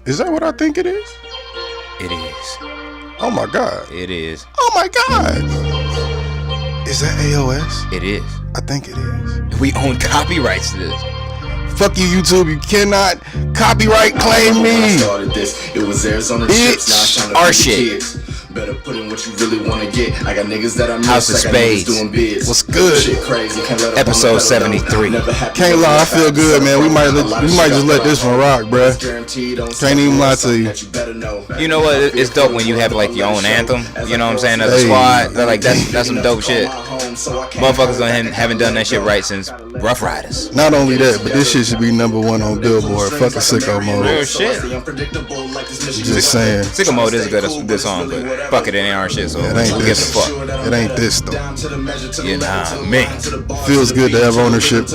Is that what I think it is? It is. Oh my God. It is. Oh my God. Is that AOS? It is. I think it is. We own copyrights to this. Fuck you, YouTube. You cannot copyright claim me. It was Arizona It's our shit. Better put in what you really want to get. I got niggas that I'm House of Spades. Doing bids. What's good? Shit crazy. Can't let Episode 73. Can't lie, I feel good, man. We might just let this one rock, bruh. Can't even lie to you. You know what? It's dope when you have like your own anthem. You know what I'm saying? As a squad, they're like that's some dope shit. Motherfuckers haven't done that shit right since Rough Riders. Not only that, but this shit should be #1 on Billboard. Fucking Sicko Mode. Real shit. Just saying. Sicko Mode is a good song, but fuck it, ain't our shit, so It ain't who gives a fuck? It ain't this though. You know what I mean? Feels good to have ownership.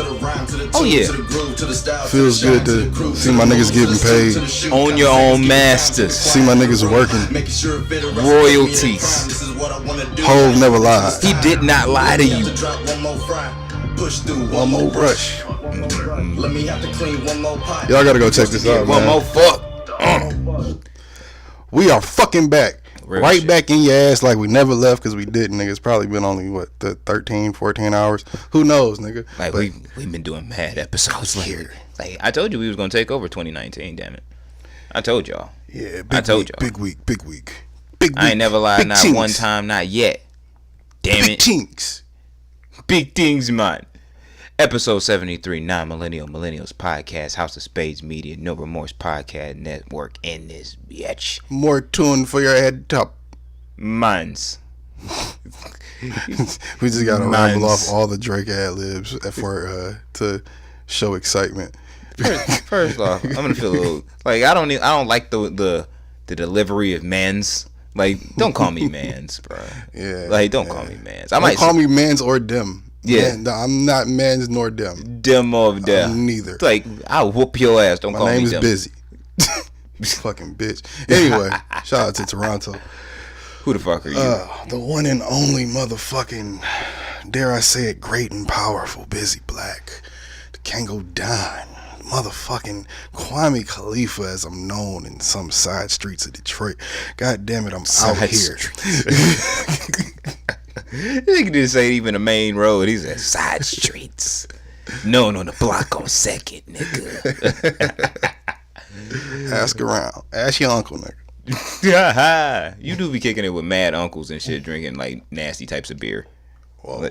Oh yeah. Feels good to see my niggas getting paid. Own your own masters. See my niggas working. Royalties. Hove never lied. He did not lie to you. One more brush. Y'all gotta go check this out, One man. more fuck. We are fucking back. Real right shit. back in your ass like we never left because we didn't, nigga. It's probably been only, 13, 14 hours? Who knows, nigga? Like, but we've been doing mad episodes lately. Like, I told you we was going to take over 2019, damn it. I told y'all. yeah, I told y'all. Big week. Big week. I ain't never lied, big not things. one time, not yet. Damn Big it. things. Big things, man. Episode 73, Millennials Podcast, House of Spades Media, No Remorse Podcast Network, in this bitch. More tune for your head top. Mines. We just gotta ramble off all the Drake ad libs for to show excitement. First off, I'm gonna feel a little like I don't like the delivery of mans. Like, don't call me mans, bro. Yeah. Like, don't call me mans. Don't call me mans or dem. Yeah. Man, I'm not mans nor dem. Dem of death. Neither. Like, I'll whoop your ass. Don't call My me name is dem. Busy. Fucking bitch. Anyway, shout out to Toronto. Who the fuck are you? The one and only motherfucking, dare I say it, great and powerful Busy Black. The Kango Don. Motherfucking Kwame Khalifa, as I'm known in some side streets of Detroit. God damn it, I'm out here. He didn't say even a main road. He said side streets. Known on the block on Second, nigga. Ask around. Ask your uncle, nigga. You do be kicking it with mad uncles and shit, drinking like nasty types of beer. Whoa.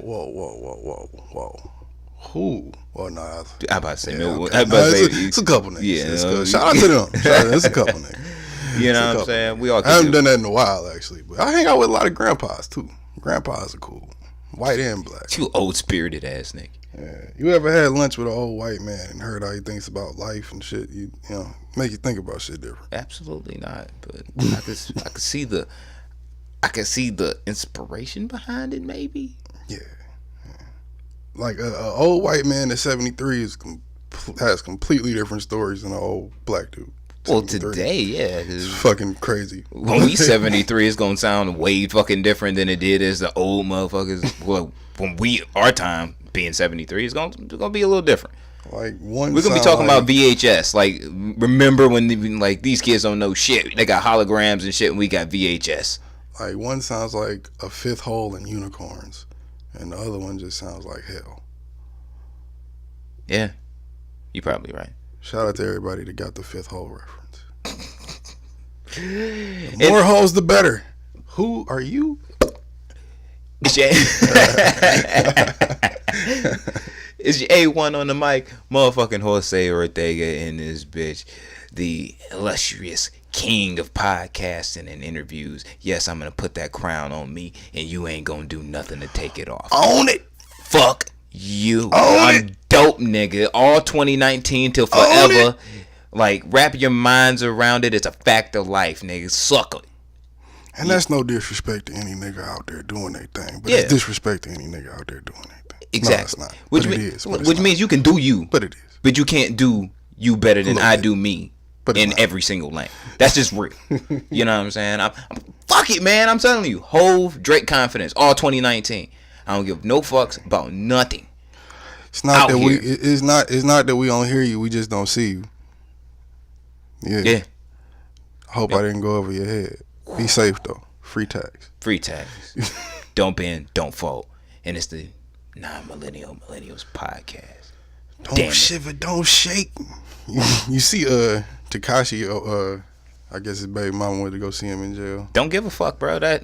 Who? Well, no. I'm about to say, It's a couple niggas. Yeah, shout out to them. It's a couple niggas. You know what I'm saying? We all. I haven't done that in a while, actually, but I hang out with a lot of grandpas too. Grandpas are cool, white and black. You old spirited ass nigga. Yeah. You ever had lunch with an old white man and heard how he thinks about life and shit? You know, make you think about shit different. Absolutely not. But I could see the inspiration behind it, maybe. Yeah. Like a old white man at 73 has completely different stories than an old black dude. Well, today, yeah. It's fucking crazy. When we 73, it's gonna sound way fucking different than it did as the old motherfuckers. Well, when our time being 73, it's gonna be a little different. Like we're gonna be talking about VHS. Like, remember when like these kids don't know shit? They got holograms and shit, and we got VHS. Like, one sounds like a fifth hole in unicorns, and the other one just sounds like hell. Yeah, you're probably right. Shout out to everybody that got the fifth hole reference. The more holes, the better. Who are you? It's your A1 on the mic, motherfucking Jose Ortega in this bitch, the illustrious king of podcasting and interviews. Yes, I'm gonna put that crown on me, and you ain't gonna do nothing to take it off. Own it. Fuck you. I'm dope, nigga. All 2019 till forever. Like, wrap your minds around it. It's a fact of life, nigga. Suck it. And that's no disrespect to any nigga out there doing their thing, but it's disrespect to any nigga out there doing their thing. Exactly. No, it's not. Which means you can do you. But it is. But you can't do you better than I do me in not. every single lane. That's just real. You know what I'm saying? Fuck it, man. I'm telling you. Hove, Drake Confidence, all 2019. I don't give no fucks about nothing. It's not that it's not that we don't hear you. We just don't see you. Yeah. Hope I didn't go over your head. Be safe though. Free tax. Free tax. Don't bend, don't fold. And it's the Millennials podcast. Don't shiver, don't shake. You see, Tekashi, I guess his baby mama went to go see him in jail. Don't give a fuck, bro. I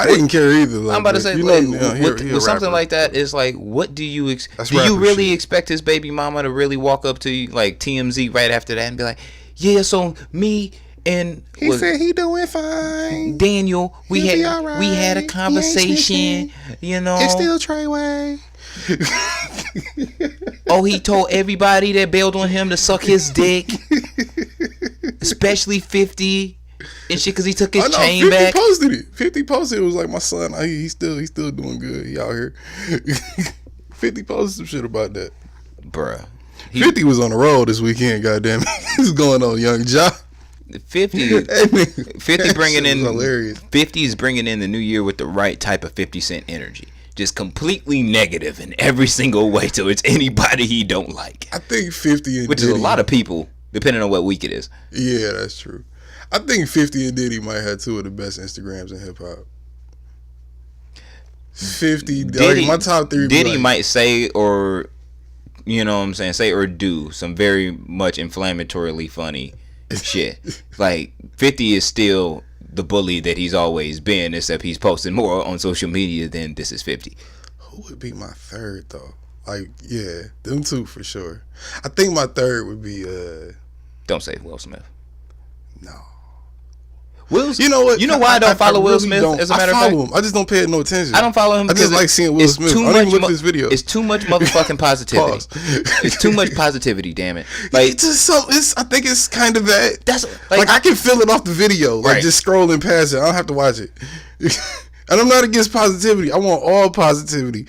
didn't care either. Like, I'm about to say, with something like that, it's like, what do you do? You really expect his baby mama to really walk up to you, like TMZ, right after that, and be like, "Yeah, so me and he said he doing fine. Daniel, we right. had a conversation, you know. It's still Treyway." Oh, he told everybody that bailed on him to suck his dick, especially 50 and shit, because he took his chain 50 back. 50 posted it. Was like, my son, he's still doing good. He out here. 50 posted some shit about that, bruh. 50 was on the road this weekend. Goddamn, what's going on, young Joe? 50 bringing in hilarious. 50 is bringing in the new year with the right type of 50 Cent energy. Just completely negative in every single way towards anybody he don't like. I think 50 and which Diddy, is a lot of people, depending on what week it is. Yeah, that's true. I think 50 and Diddy might have two of the best Instagrams in hip hop. 50 Diddy, like my top three. Diddy might say, or you know what I'm saying, say or do some very much inflammatorily funny shit. Like 50 is still the bully that he's always been, except he's posting more on social media than This Is 50. Who would be my third though? Like, yeah, them two for sure. I think my third would be don't say Will Smith. No. You know what? You know why I don't follow Will Smith? As a matter of fact, him. I just don't pay no attention. I don't follow him. I just like seeing Will Smith. I don't even look at his videos. It's too much motherfucking positivity. It's too much positivity. Damn it! Like it's just I think it's kind of that. That's like I can feel it off the video. Like just scrolling past it. I don't have to watch it. And I'm not against positivity. I want all positivity.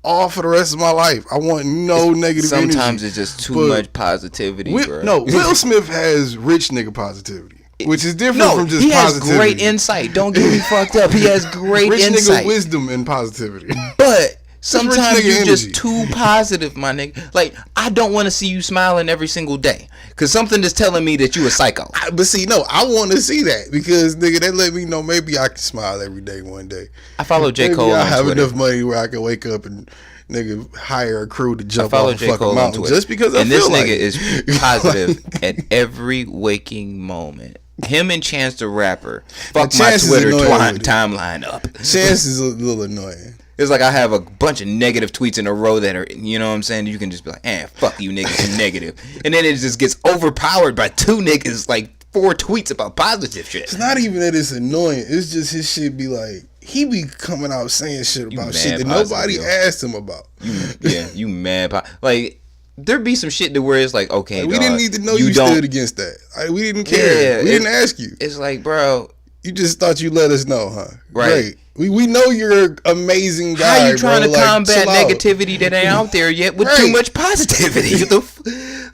All for the rest of my life. I want no negative sometimes energy. It's just too much positivity, bro. No, Will Smith has rich nigga positivity. Which is different from just positivity. He has great insight. Don't get me fucked up. He has great rich insight. Nigga wisdom and positivity. But sometimes you're just too positive, my nigga. Like, I don't want to see you smiling every single day. Because something is telling me that you a psycho. But see, no, I want to see that. Because, nigga, that let me know maybe I can smile every day one day. I follow J. Cole on Twitter. I have enough money where I can wake up and nigga hire a crew to jump off a fucking mountain. Just because I feel like this nigga is positive at every waking moment. Him and Chance the Rapper fuck my Twitter timeline up. Chance is a little annoying. It's like I have a bunch of negative tweets in a row that are, you know what I'm saying? You can just be like, fuck you niggas, you're negative. And then it just gets overpowered by two niggas, like 4 tweets about positive shit. It's not even that it's annoying. It's just his shit be like, he be coming out saying shit about shit that nobody asked him about. You mad. Like, there be some shit to where it's like, okay, like, we didn't need to know you stood against that. We didn't care. We didn't ask you. It's like, bro, you just thought you let us know, huh? Right. Great. We know you're an amazing guy. How you trying to combat negativity that ain't out there yet with too much positivity?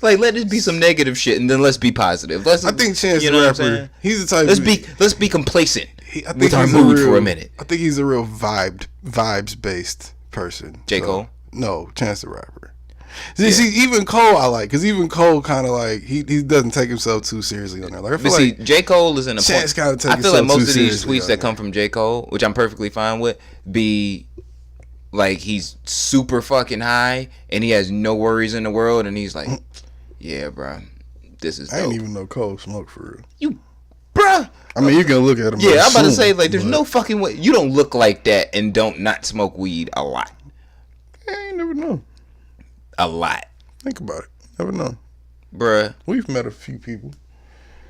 Like, let it be some negative shit, and then let's be positive. I think Chance the Rapper, he's the type. Let's be complacent with our mood for a minute. I think he's a real vibes based person. J. Cole? No, Chance the Rapper. See, even Cole I like, because even Cole kind of like he doesn't take himself too seriously on there. Like, I feel like J. Cole is in a Chance kind of take I feel like most of these tweets that come from J. Cole, which I'm perfectly fine with, be like he's super fucking high and he has no worries in the world, and he's like, yeah, bro, this is dope. I didn't even know Cole smoked for real. Bruh. I mean, you can look at him. Yeah, I'm about to say, like, there's no fucking way. You don't look like that and don't not smoke weed a lot. I ain't never know. A lot. Think about it. Never know. Bruh. We've met a few people.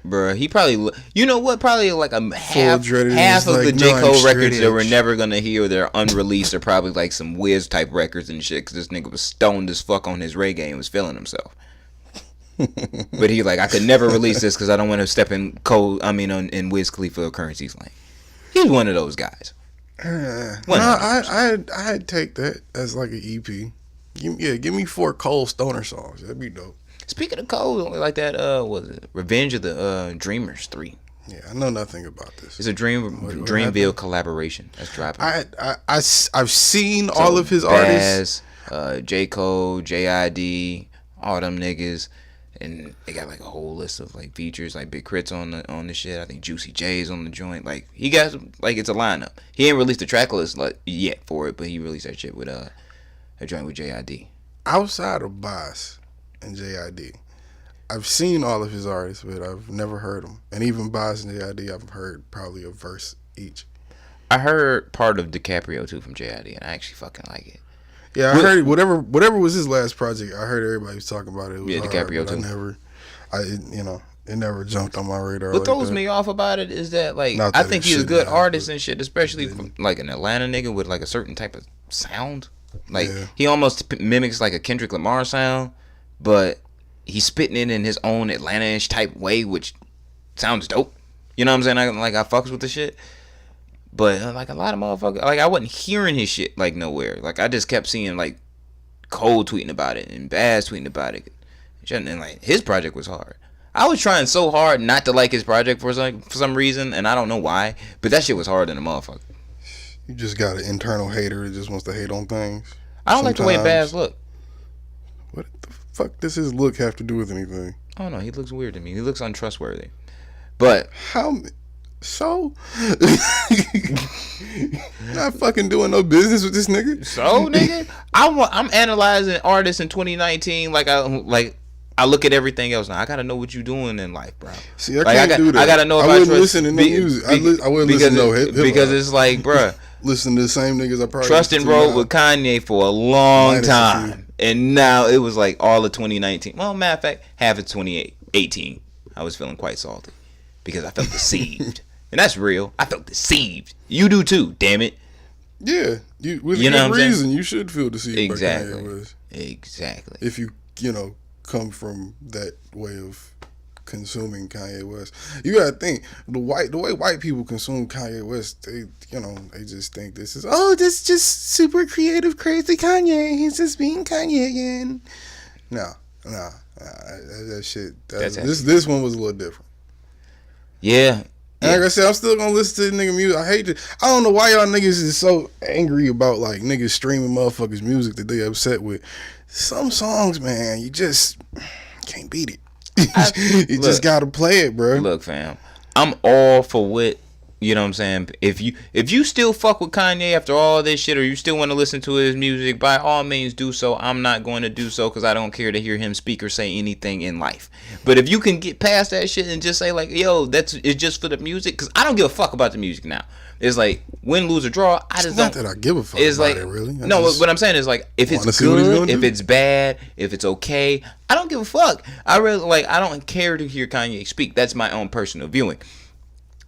Bruh, he probably, you know what, probably like a half of the J. Cole records that we're never going to hear, they're unreleased, are probably like some Wiz type records and shit, because this nigga was stoned as fuck on his reggae and was feeling himself. But he like, I could never release this because I don't want to step in in Wiz Khalifa Currency's lane. He's one of those guys. I'd take that as like an EP. Give me 4 Cole Stoner songs. That'd be dope. Speaking of Cole, like that, was it Revenge of the Dreamers 3? Yeah, I know nothing about this. It's a Dreamville collaboration that's dropping. I've seen all of his artists. J. Cole, JID, all them niggas. And they got like a whole list of like features, like Big Crit's on the shit. I think Juicy J's on the joint. Like he got like it's a lineup. He ain't released the track list like yet for it, but he released that shit with a joint with JID. Outside of Boss and JID, I've seen all of his artists, but I've never heard them. And even Boss and JID, I've heard probably a verse each. I heard part of DiCaprio too from JID, and I actually fucking like it. Yeah, I heard whatever was his last project. I heard everybody was talking about it. It was Yeah, hard, DiCaprio but too. It never jumped on my radar. What like throws that. me off about it is that like Not I that think it he's a shouldn't good have, artist but and shit, especially from, like an Atlanta nigga with like a certain type of sound. Like Yeah. he almost mimics like a Kendrick Lamar sound, but he's spitting it in his own Atlanta-ish type way, which sounds dope. You know what I'm saying? I fucks with the shit. But like a lot of motherfuckers, like I wasn't hearing his shit like nowhere. Like I just kept seeing like Cole tweeting about it and Baz tweeting about it, and like his project was hard. I was trying so hard not to like his project for some reason, and I don't know why, but that shit was hard than a motherfucker. You just got an internal hater that just wants to hate on things. I don't like the way Sometimes. Baz look. What the fuck does his look have to do with anything? I don't know. He looks weird to me. He looks untrustworthy. But How? So? Not fucking doing no business with this nigga. so, nigga, I'm analyzing artists in 2019 like I look at everything else now. I gotta know what you doing in life, bro. See, I can't do that. I gotta know if I I wouldn't trust listen to no music. I wouldn't listen to no hip hop. because it's like, bro, listen to the same niggas I probably Trust and listen to rolled now. with Kanye for a long Minus a time, and now it was like all of 2019. Well, matter of fact, half of 2018, I was feeling quite salty because I felt deceived, and that's real. I felt deceived. You do too, damn it. Yeah, with You a know good what I'm saying? reason, you should feel deceived by Exactly. Kanye West. Exactly. If you come from that way of consuming Kanye West, you gotta think the way white people consume Kanye West. They just think this is just super creative, crazy Kanye. He's just being Kanye again. Nah, that shit. This one was a little different. Yeah. And like I said, I'm still gonna listen to the nigga music. I don't know why y'all niggas is so angry about like niggas streaming motherfuckers' music that they upset with. Some songs, man, you just can't beat it. You just gotta play it, bro. Look, fam, I'm all for what, you know what I'm saying? If you still fuck with Kanye after all this shit, or you still want to listen to his music, by all means do so. I'm not going to do so because I don't care to hear him speak or say anything in life. But if you can get past that shit and just say like, yo, it's just for the music, because I don't give a fuck about the music now. It's like win, lose, or draw. I just Not don't. that I give a fuck It's about like it, really. no. What I'm saying is like if it's see what he's good, gonna if do. it's bad, if it's okay, I don't give a fuck. I don't care to hear Kanye speak. That's my own personal viewing.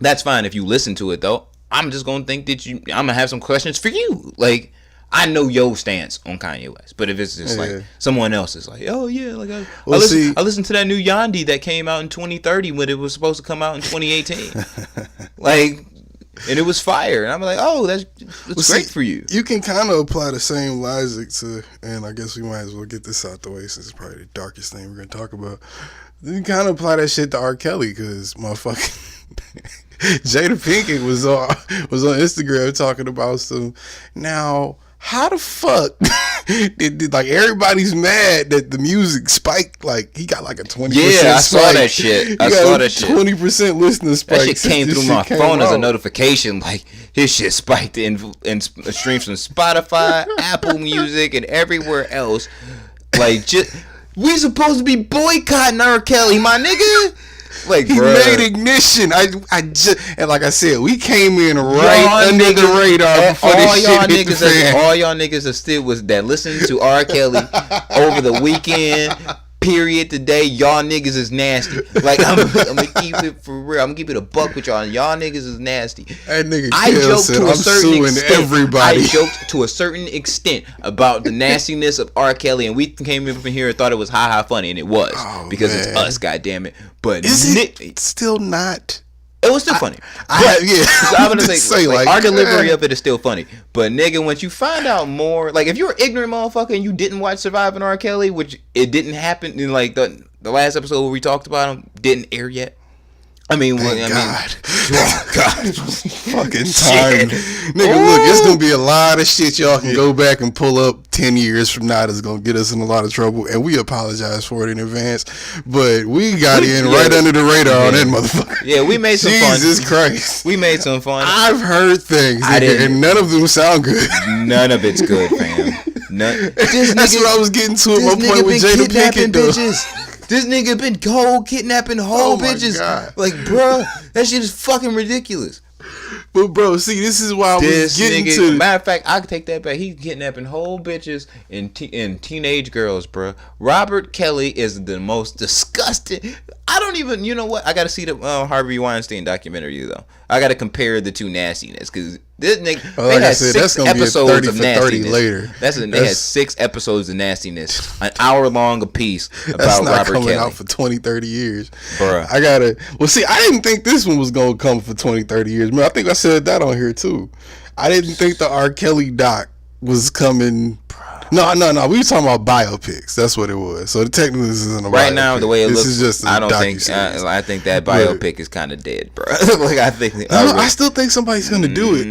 That's fine if you listen to it though. I'm just gonna think that I'm gonna have some questions for you. Like I know your stance on Kanye West, but if it's just like someone else is like, oh yeah, like I listened to that new Yandi that came out in 2030 when it was supposed to come out in 2018, like, and it was fire, and I'm like, oh, that's great for you. You can kind of apply the same logic to, and I guess we might as well get this out the way since it's probably the darkest thing we're gonna talk about. You can kind of apply that shit to R. Kelly because motherfucking Jada Pinkett was on Instagram talking about some. Now, how the fuck did like everybody's mad that the music spiked? Like he got like a 20%. Yeah, I saw spike. that shit. He I got saw a that shit. 20% listener spike. That shit came since through this my shit phone came as a out. notification. Like his shit spiked in streams from Spotify, Apple Music, and everywhere else. Like we supposed to be boycotting R. Kelly, my nigga. Like He bruh. made Ignition. And like I said, we came in right under the radar before this shit hit the fan. All y'all niggas that still was that listened to R. Kelly over the weekend. Period. Today, y'all niggas is nasty. Like I'm gonna keep it for real. I'm gonna keep it a buck with y'all. Y'all niggas is nasty. That nigga I Kel joked said, to a I'm certain suing extent. everybody. I joked to a certain extent about the nastiness of R. Kelly, and we came in from here and thought it was ha funny, and it was because it's us, goddammit. But Is it still not? it was still funny. So I'm gonna just say, like, our delivery of it is still funny. But nigga, once you find out more, like if you're an ignorant motherfucker and you didn't watch Surviving R. Kelly, which it didn't happen in like the last episode where we talked about him didn't air yet. I mean, Thank God. oh God, Fucking time. Nigga, look, it's gonna be a lot of shit y'all can go back and pull up 10 years from now that's gonna get us in a lot of trouble, and we apologize for it in advance, but we got in right under the radar on that motherfucker. Yeah, we made some fun. Jesus Christ. We made some fun. I've heard things, nigga, and none of them sound good. None of it's good, fam. That's what I was getting to at my point with Jada Pinkett, though. This nigga been kidnapping whole bitches. God. Like, bruh, that shit is fucking ridiculous. But bro, see, this is why I was getting to. Matter of fact, I can take that back. He's kidnapping whole bitches and teenage girls, bruh. Robert Kelly is the most disgusting. I don't even. You know what? I got to see the Harvey Weinstein documentary though. I got to compare the two nastiness because this nigga they like had 6 episodes of nastiness. Later. They had 6 episodes of nastiness, an hour long a piece about that's not Robert coming Kelly. out for 20, 30 years. Bruh. Well, see, I didn't think this one was going to come for 20, 30 years. Man, I think I said that on here too. I didn't think the R. Kelly doc was coming. No. We were talking about biopics. That's what it was. So technically, this isn't a biopic. Right now, the way it this looks, is just I don't think. I think that biopic is kind of dead, bro. Like I think. I still think somebody's gonna do it.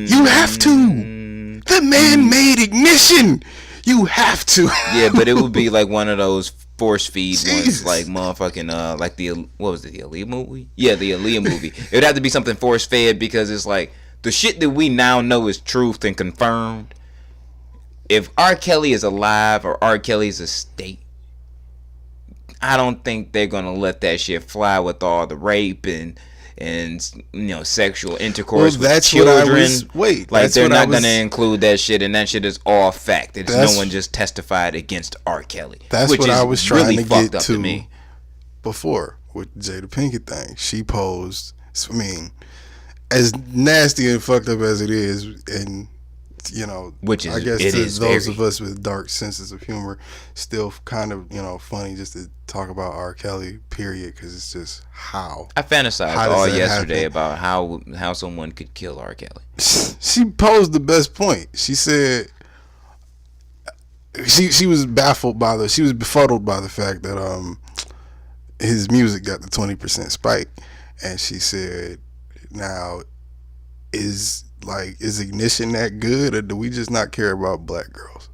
You have to. The man made Ignition. You have to. Yeah, but it would be like one of those force feed ones, like motherfucking like the what was it, the Aaliyah movie? Yeah, the Aaliyah movie. It would have to be something force fed because it's like the shit that we now know is truth and confirmed. If R. Kelly is alive or R. Kelly's estate, I don't think they're gonna let that shit fly with all the rape and sexual intercourse with children. They're not gonna include that shit, and that shit is all fact. It's no one just testified against R. Kelly. That's which what is I was trying really to fucked get up to me. Before with Jada Pinkett thing. She posed. I mean, as nasty and fucked up as it is, and which is, I guess it to is those very... of us with dark senses of humor, still kind of funny just to talk about R. Kelly. Period, because it's just how I fantasized all yesterday about how someone could kill R. Kelly. She posed the best point. She said she was befuddled by the fact that his music got the 20% spike, and she said, "Now is Ignition that good, or do we just not care about black girls?"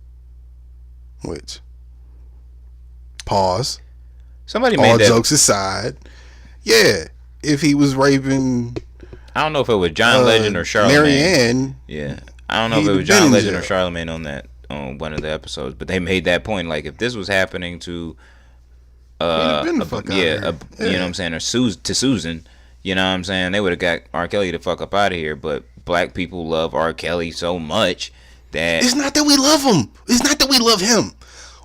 Which, pause. Somebody made all that. Jokes aside, yeah, if he was raping, I don't know if it was John Legend or Charlamagne. Marianne. Yeah, I don't know if it was John Legend or Charlamagne on one of the episodes, but they made that point. Like, if this was happening to, you know what I'm saying, or to Susan, you know what I'm saying, they would have got R. Kelly the fuck up out of here. But black people love R. Kelly so much that it's not that we love him. It's not that we love him.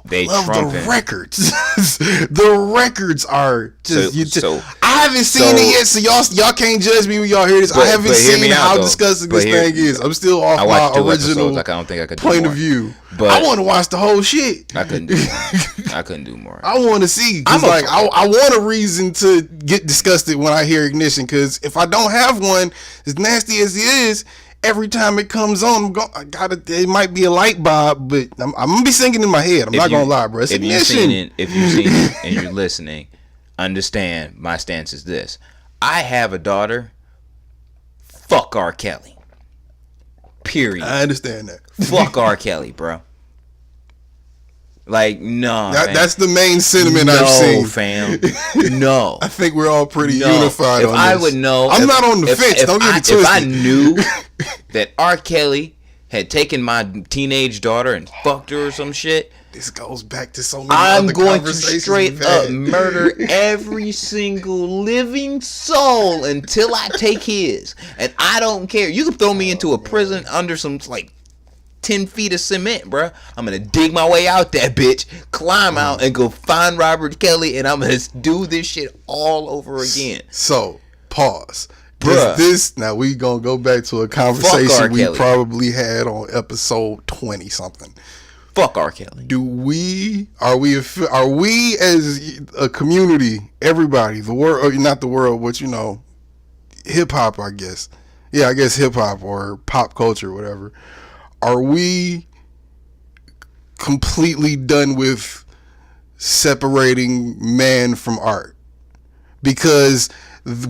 They love Trump the him. records. The records are just. So I haven't seen it yet, so y'all can't judge me when y'all hear this. I haven't seen how disgusting this thing is. I'm still off my original like, I don't think I could point do of view. But I want to watch the whole shit. I couldn't do more. I couldn't do more. I want to see, because I want a reason to get disgusted when I hear Ignition, because if I don't have one, as nasty as it is, every time it comes on, it might be a light bulb, but I'm gonna be singing in my head. I'm not gonna lie, bro. It's Ignition. If you've seen it and you're listening, understand my stance is this: I have a daughter. Fuck R. Kelly. Period. I understand that. Fuck R. Kelly, bro. Like, no. That's the main sentiment I've seen. No, fam. No. I think we're all pretty unified on this. I would know. I'm not on the fence. Don't get it twisted. If I knew that R. Kelly had taken my teenage daughter and fucked her or some shit, this goes back to so many I'm other going to conversations straight up murder every single living soul until I take his. And I don't care. You can throw me into a prison under some 10 feet of cement, bro. I'm gonna dig my way out that bitch, climb out, and go find Robert Kelly, and I'm gonna do this shit all over again. So, pause. Now we gonna go back to a conversation we probably had on episode 20 something. Fuck R. Kelly. Are we as a community, everybody, the world, or not the world, but hip hop, I guess. Yeah, I guess hip hop or pop culture, whatever. Are we completely done with separating man from art? Because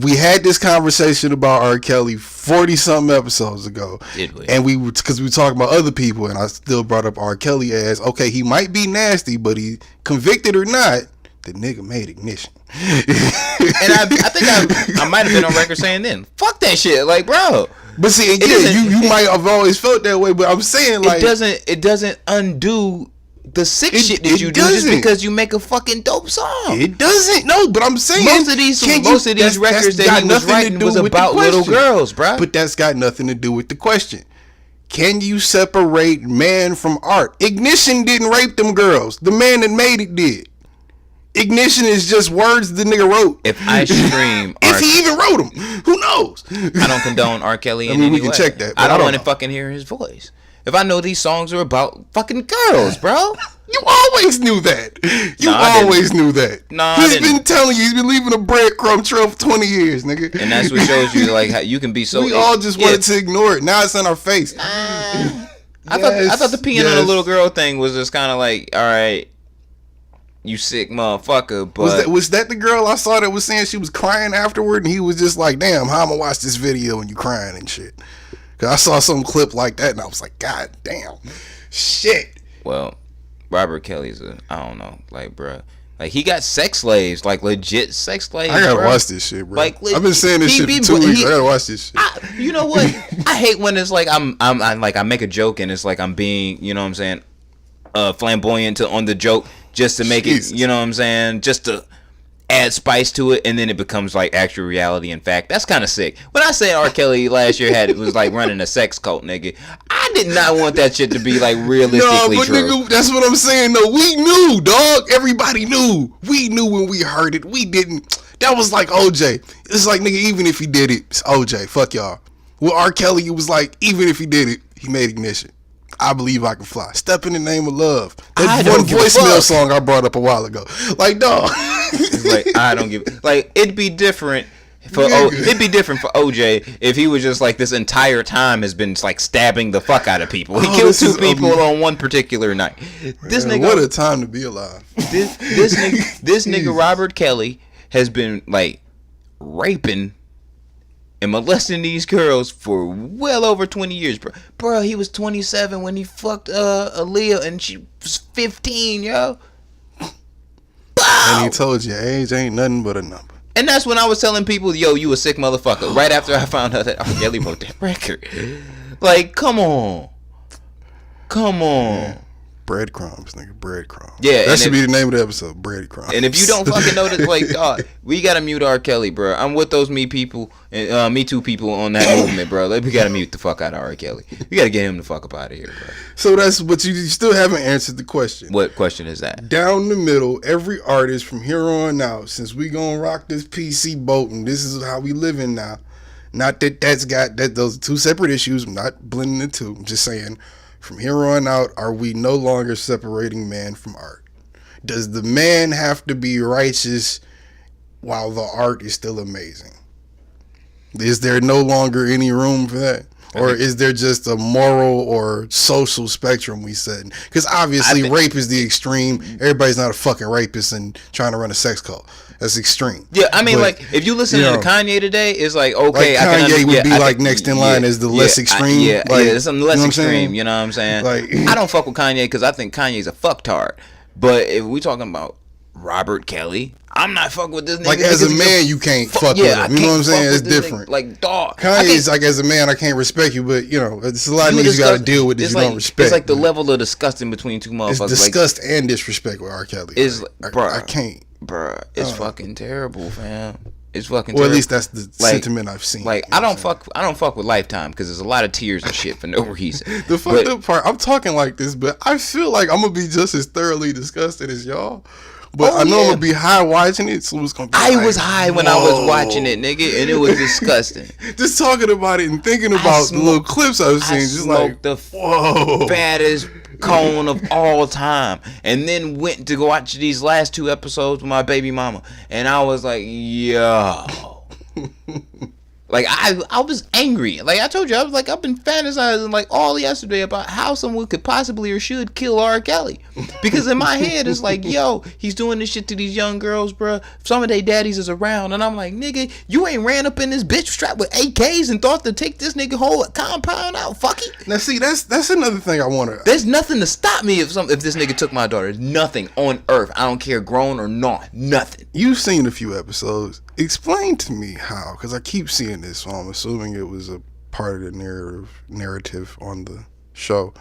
We had this conversation about R. Kelly 40-something episodes ago. Did we? And because we were talking about other people, and I still brought up R. Kelly as, okay, he might be nasty, but he, convicted or not, the nigga made Ignition. And I think I might have been on record saying then, fuck that shit, like, bro. But see, you might have always felt that way, but I'm saying, like, it doesn't undo the sick shit that you do just because you make a fucking dope song. It doesn't. No, but I'm saying most of these records that he was writing was about little girls, bro. But that's got nothing to do with the question. Can you separate man from art? Ignition didn't rape them girls. The man that made it did. Ignition is just words the nigga wrote. If I stream if he even wrote them, who knows? I don't condone R. Kelly in I mean, any we can way. check that. I don't want to know. fucking hear his voice. If I know these songs are about fucking girls, bro. You always knew that. You always knew that. No, he's been telling you. He's been leaving a breadcrumb trail for 20 years, nigga. And that's what shows you, like, how you can be so. We all just wanted to ignore it. Now it's in our face. I thought the peeing on a little girl thing was just kind of like, all right, you sick motherfucker. But was that the girl I saw that was saying she was crying afterward, and he was just like, damn, how am I gonna watch this video and you crying and shit? Cause I saw some clip like that and I was like, god damn, shit. Well, Robert Kelly's I don't know, like, bruh. Like, he got sex slaves, like legit sex slaves. I gotta bro. watch this shit, bro. Like, I've been saying this shit for 2 weeks. I gotta watch this shit. You know what? I hate when it's like I'm like, I make a joke and it's like I'm being, you know what I'm saying, flamboyant on the joke just to make it, you know what I'm saying, just to add spice to it, and then it becomes like actual reality and fact. That's kind of sick. When I say R. Kelly last year was like running a sex cult, nigga, I did not want that shit to be like realistically true. Nigga, that's what I'm saying though. We knew, dog. Everybody knew. We knew when we heard it. We didn't. That was like OJ. It's like, nigga, even if he did it, it's OJ. Fuck y'all. With R. Kelly, it was like, even if he did it, he made Ignition. I Believe I Can Fly. Step in the Name of Love. That one voicemail song I brought up a while ago. Like, dog. It's like, I don't give. Like, it'd be different for OJ if he was just like, this entire time has been like stabbing the fuck out of people. He killed 2 people on one particular night. This nigga, what a time to be alive. This nigga Robert Kelly has been like raping and molesting these girls for well over 20 years, bro. Bro, he was 27 when he fucked Aaliyah, and she was 15, yo. And he told you, age ain't nothing but a number. And that's when I was telling people, yo, you a sick motherfucker. Right after I found out that R. Kelly wrote that record. Like, come on. Yeah. Breadcrumbs, nigga, breadcrumbs. Yeah, that should be the name of the episode, breadcrumbs. And if you don't fucking know that, like, dog, we gotta mute R. Kelly, bro. I'm with those Me Too people on that movement, bro. Like, we gotta mute the fuck out of R. Kelly. We gotta get him the fuck up out of here, bro. So that's, but you still haven't answered the question. What question is that? Down the middle, every artist from here on out, since we gonna rock this PC boat and this is how we living now. Not that those are 2 separate issues. I'm not blending the two. I'm just saying, from here on out, are we no longer separating man from art? Does the man have to be righteous while the art is still amazing? Is there no longer any room for that? Or is there just a moral or social spectrum we set? Because obviously rape is the extreme. Everybody's not a fucking rapist and trying to run a sex cult. That's extreme. Yeah, I mean, like, if you listen to Kanye today, it's like, okay, like Kanye would be like next in line as the less extreme. Yeah, like, it's something less extreme. You know what I'm saying? Like, I don't fuck with Kanye because I think Kanye's a fucktard. But if we talking about Robert Kelly, I'm not fucking with this nigga. Like, as a man, you can't fuck with him. You know what I'm saying? It's different. Like, dog. Kanye's like, as a man, I can't respect you, but, you know, it's a lot of niggas you got to deal with that you don't respect. It's like the level of disgusting between 2 motherfuckers. It's disgust and disrespect with R. Kelly. I can't. Bruh, it's fucking terrible, fam. It's fucking terrible. Or at least that's the sentiment I've seen. Like, I don't fuck with Lifetime because there's a lot of tears and shit for no reason. The fucked up part, I'm talking like this, but I feel like I'm gonna be just as thoroughly disgusted as y'all. But I know I'm gonna be high watching it, so it's gonna be I was high when I was watching it, nigga, and it was disgusting. Just talking about it and thinking about the little clips I've seen, just like, the fattest cone of all time, and then went to go watch these last 2 episodes with my baby mama, and I was like, yo. Like I was angry. Like I told you, I was like, I've been fantasizing like all yesterday about how someone could possibly or should kill R. Kelly. Because in my head it's like, yo, he's doing this shit to these young girls, bro. Some of their daddies is around, and I'm like, nigga, you ain't ran up in this bitch strapped with AKs and thought to take this nigga whole compound out. Fuck it. Now see, that's another thing I want to. There's nothing to stop me if this nigga took my daughter. Nothing on earth. I don't care, grown or not. Nothing. You've seen a few episodes. Explain to me how, because I keep seeing this, so I'm assuming it was a part of the narrative on the show,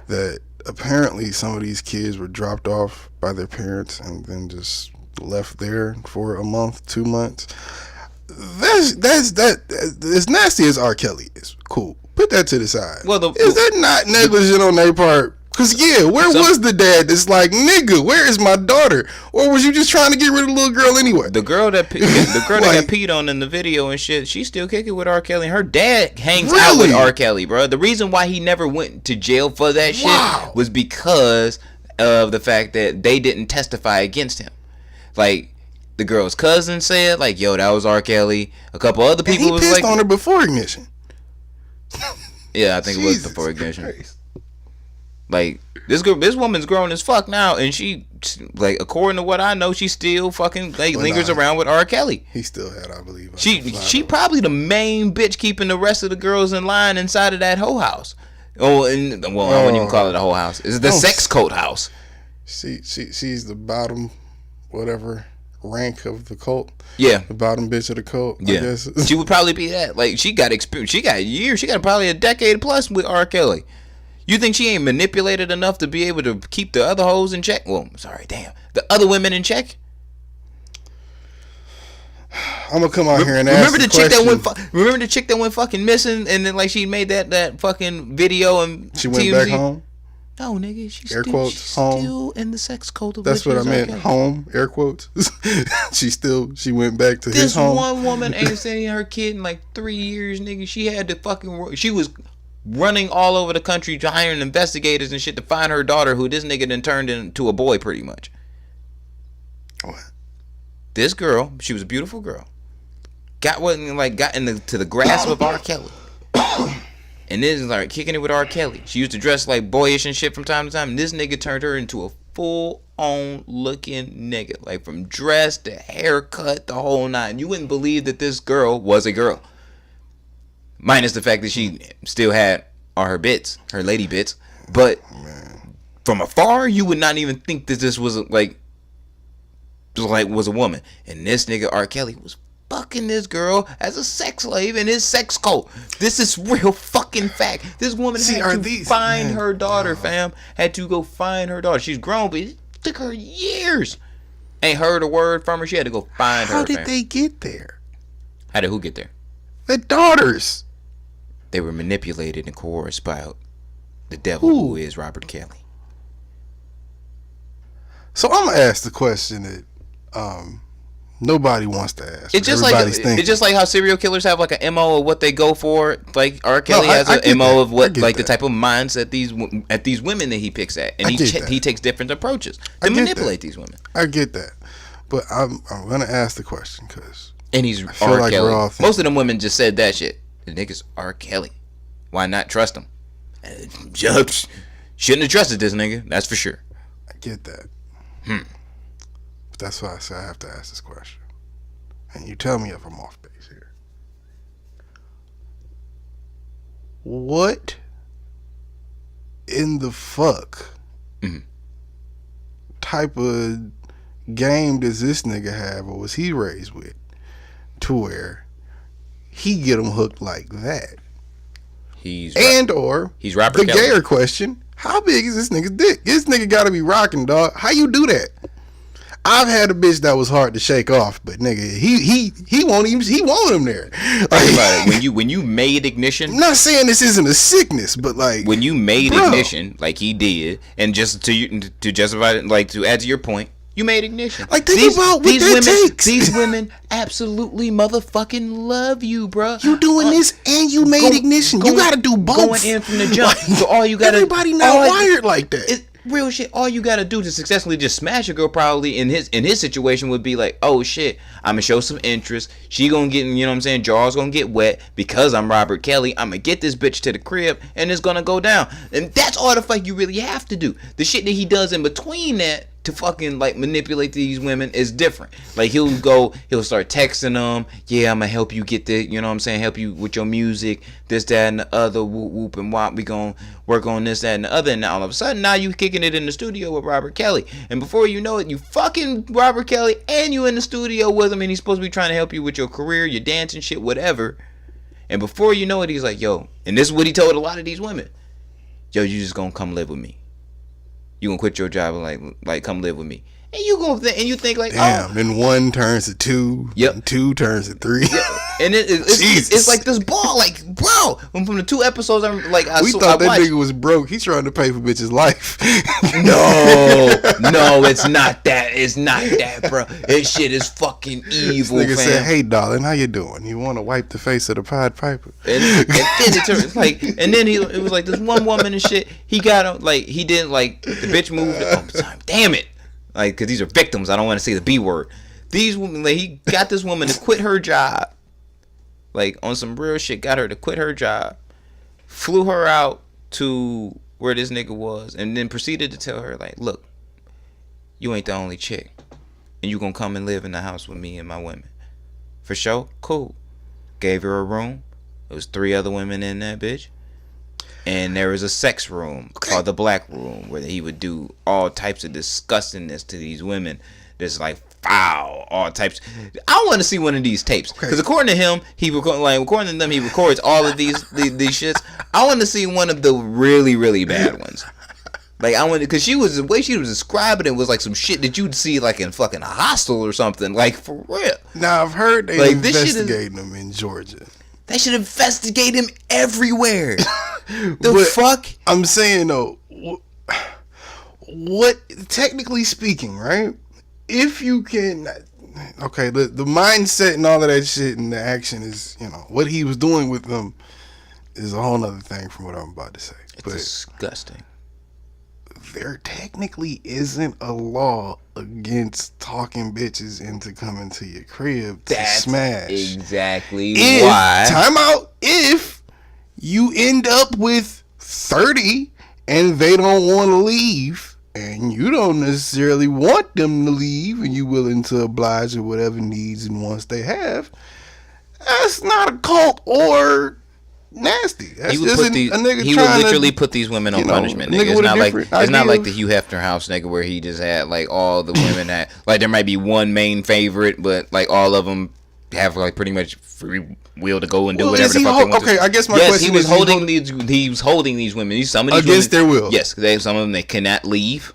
that apparently some of these kids were dropped off by their parents and then just left there for a month, 2 months. That's as nasty as R. Kelly is. Cool. Put that to the side. Well, is that not negligent on their part? Cause where was the dad that's like, nigga, where is my daughter? Or was you just trying to get rid of the little girl anyway? The girl that that got peed on in the video and shit, she still kicking with R. Kelly. Her dad hangs out with R. Kelly, bro. The reason why he never went to jail for that shit was because of the fact that they didn't testify against him. Like the girl's cousin said, like, yo, that was R. Kelly. A couple other people and he was pissed on her before ignition. Yeah, I think it was before ignition. Christ. Like this woman's grown as fuck now, and she, like, according to what I know, she still fucking lingers around with R. Kelly. He still had, I believe. She probably the main bitch keeping the rest of the girls in line inside of that hoe house. I wouldn't even call it a hoe house. It's the sex cult house. She's the bottom, whatever rank of the cult. Yeah, the bottom bitch of the cult. Yeah, I guess. She would probably be that. Like, she got experience. She got years. She got probably a decade plus with R. Kelly. You think she ain't manipulated enough to be able to keep the other hoes in check? Well, sorry, damn. The other women in check? I'm gonna come out here and ask the question. Remember the chick that went fucking missing, and then like she made that fucking video and she went back home? No, nigga, she's home. Still in the sex cult of That's what I meant. Okay. Home, air quotes. she went back to his home. This one woman ain't seen her kid in like 3 years, nigga. She had to fucking she was running all over the country hiring investigators and shit to find her daughter, who this nigga then turned into a boy pretty much. What? This girl, she was a beautiful girl, got into the grasp of R. Kelly. And then like kicking it with R. Kelly. She used to dress like boyish and shit from time to time. And this nigga turned her into a full-on looking nigga. Like from dress to haircut, the whole nine. You wouldn't believe that this girl was a girl. Minus the fact that she still had all her bits, her lady bits. But from afar, you would not even think that this was was a woman. And this nigga R. Kelly was fucking this girl as a sex slave in his sex cult. This is real fucking fact. This woman had to find her daughter, fam. Had to go find her daughter. She's grown, but it took her years. Ain't heard a word from her. She had to go find her. How did they get there? How did who get there? The daughters. They were manipulated and coerced by the devil who is Robert Kelly. So I'm gonna ask the question that nobody wants to ask. It's just like how serial killers have like a MO of what they go for. Like R. Kelly has a MO of what the type of mindset these women that he picks at, and he takes different approaches to manipulate these women. I get that, but I'm gonna ask the question because he's R. Kelly. Most of them women just said that shit. The nigga's R. Kelly. Why not trust him? Shouldn't have trusted this nigga. That's for sure. I get that. But that's why I say I have to ask this question. And you tell me if I'm off base here. What in the fuck type of game does this nigga have, or was he raised with, to where he get him hooked like that? He's Robert the Kelly. Gayer question: how big is this nigga's dick? This nigga gotta be rocking, dog. How you do that? I've had a bitch that was hard to shake off, but nigga, he won't even, he want him there. Like, think about it. When you made ignition. I'm not saying this isn't a sickness, but like when you made ignition, like he did, and just to justify it, like to add to your point, you made ignition. Like think about what that takes. These women absolutely motherfucking love you, bro. You doing this and you made ignition. You gotta do both. Going in from the jump. So all you gotta. Everybody not wired like that. real shit, all you gotta do to successfully just smash a girl probably in his situation would be like, oh shit, I'm gonna show some interest. She gonna get, you know what I'm saying, jaws gonna get wet because I'm Robert Kelly. I'm gonna get this bitch to the crib and it's gonna go down. And that's all the fuck you really have to do. The shit that he does in between that to fucking like manipulate these women is different. Like he'll start texting them, yeah, I'm gonna help you get the, you know what I'm saying, help you with your music, this, that, and the other, whoop, whoop, and wop, we gonna work on this, that, and the other. And now all of a sudden, now you kicking it in the studio with Robert Kelly. And before you know it, you fucking Robert Kelly and you in the studio with him, and he's supposed to be trying to help you with your career, your dancing shit, whatever. And before you know it, he's like, yo, and this is what he told a lot of these women, yo, you just gonna come live with me. You gonna quit your job and like come live with me. And you go and you think like, damn, oh, then 1 turns to 2, yep, and 2 turns to 3. Yep. And it's like this ball, like, bro. From the 2 episodes, I'm like, we thought that nigga was broke. He's trying to pay for bitch's life. No, it's not that. It's not that, bro. This shit is fucking evil, this nigga fam. said, hey, darling, how you doing? You want to wipe the face of the Pied Piper? And then it turned like, and then it was like this one woman and shit. He got like, he didn't like the bitch moved. Damn it. Like, because these are victims. I don't want to say the B word. These women, like, he got this woman to quit her job. Like, on some real shit, got her to quit her job. Flew her out to where this nigga was. And then proceeded to tell her, like, look, you ain't the only chick. And you gonna come and live in the house with me and my women. For sure? Cool. Gave her a room. There was 3 other women in that bitch. And there was a sex room called the Black Room where he would do all types of disgustingness to these women. Just like foul, all types. I want to see one of these tapes because according to him, according to them, he records all of these shits. I want to see one of the really, really bad ones. Like I want because the way she was describing it was like some shit that you'd see like in fucking a hostel or something. Like for real. Now I've heard they investigating them in Georgia. They should investigate him everywhere. The fuck? I'm saying though, what technically speaking, right? If you can, okay, the mindset and all of that shit and the action is, you know, what he was doing with them is a whole nother thing from what I'm about to say. It's disgusting. There technically isn't a law against talking bitches into coming to your crib to smash. Exactly why. Time out. If you end up with 30 and they don't want to leave and you don't necessarily want them to leave and you're willing to oblige with whatever needs and wants they have, that's not a cult or nasty. That's he would just put a nigga he would literally put these women on punishment. Nigga. It's not like the Hugh Hefner house, nigga, where he just had like all the women that like there might be one main favorite, but like all of them have like pretty much free will to go and do whatever the fuck they want. Okay, I guess my question is he was holding these women. Some of these against women, their will. Yes, some of them they cannot leave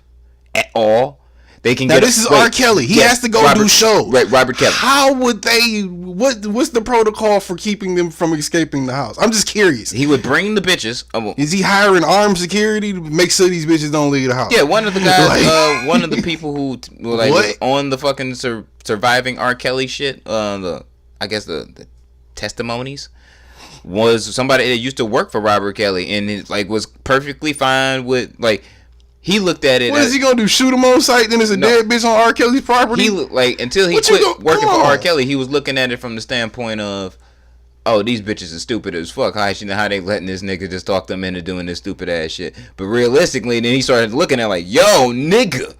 at all. They can now this is R. Kelly. He has to go do shows. Right, Robert Kelly. How would they? What's the protocol for keeping them from escaping the house? I'm just curious. He would bring the bitches. Is he hiring armed security to make sure these bitches don't leave the house? Yeah, one of the guys, one of the people who was on the fucking surviving R. Kelly shit. I guess the testimonies was somebody that used to work for Robert Kelly and it, like was perfectly fine with like. He looked at it. What is he gonna do? Shoot him on sight? Then there's a dead bitch on R. Kelly's property. He like until he quit working for R. Kelly, he was looking at it from the standpoint of, oh, these bitches are stupid as fuck. How they letting this nigga just talk them into doing this stupid ass shit? But realistically, then he started looking at like, yo, nigga,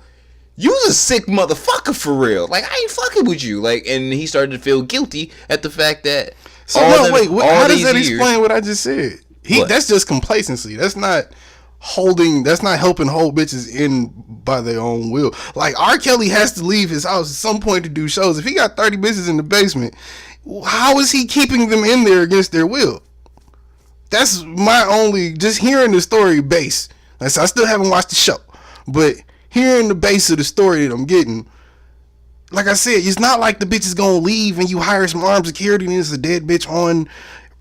you's a sick motherfucker for real. Like I ain't fucking with you. Like, and he started to feel guilty at the fact that. So how does that explain what I just said? That's just complacency. That's not helping hold bitches in by their own will. Like R. Kelly has to leave his house at some point to do shows. If he got 30 bitches in the basement, how is he keeping them in there against their will? That's my only, just hearing the story base. I still haven't watched the show, but hearing the base of the story that I'm getting, like I said, it's not like the bitch is gonna leave and you hire some armed security and there's a dead bitch on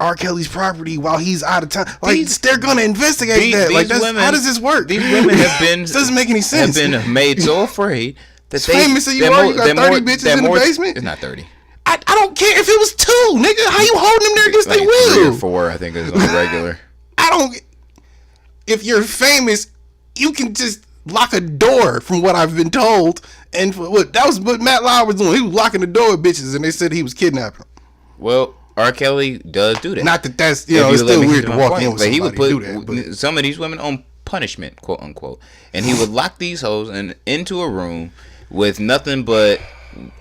R. Kelly's property while he's out of town. Like they're gonna investigate that. Like how does this work? These women have been this doesn't make any sense. Have been made so afraid that it's famous that you got 30 bitches in the basement. It's not 30. I don't care if it was 2, nigga. How you holding them there against their will? 3 or 4, I think is on the regular. I don't. If you're famous, you can just lock a door, from what I've been told. And that was what Matt Lauer was doing. He was locking the door with bitches, and they said he was kidnapping them. Well, R. Kelly does do that. Not that that's, it's still weird to walk in with somebody he would put do that. But some of these women on punishment, quote unquote, and he would lock these hoes into a room with nothing but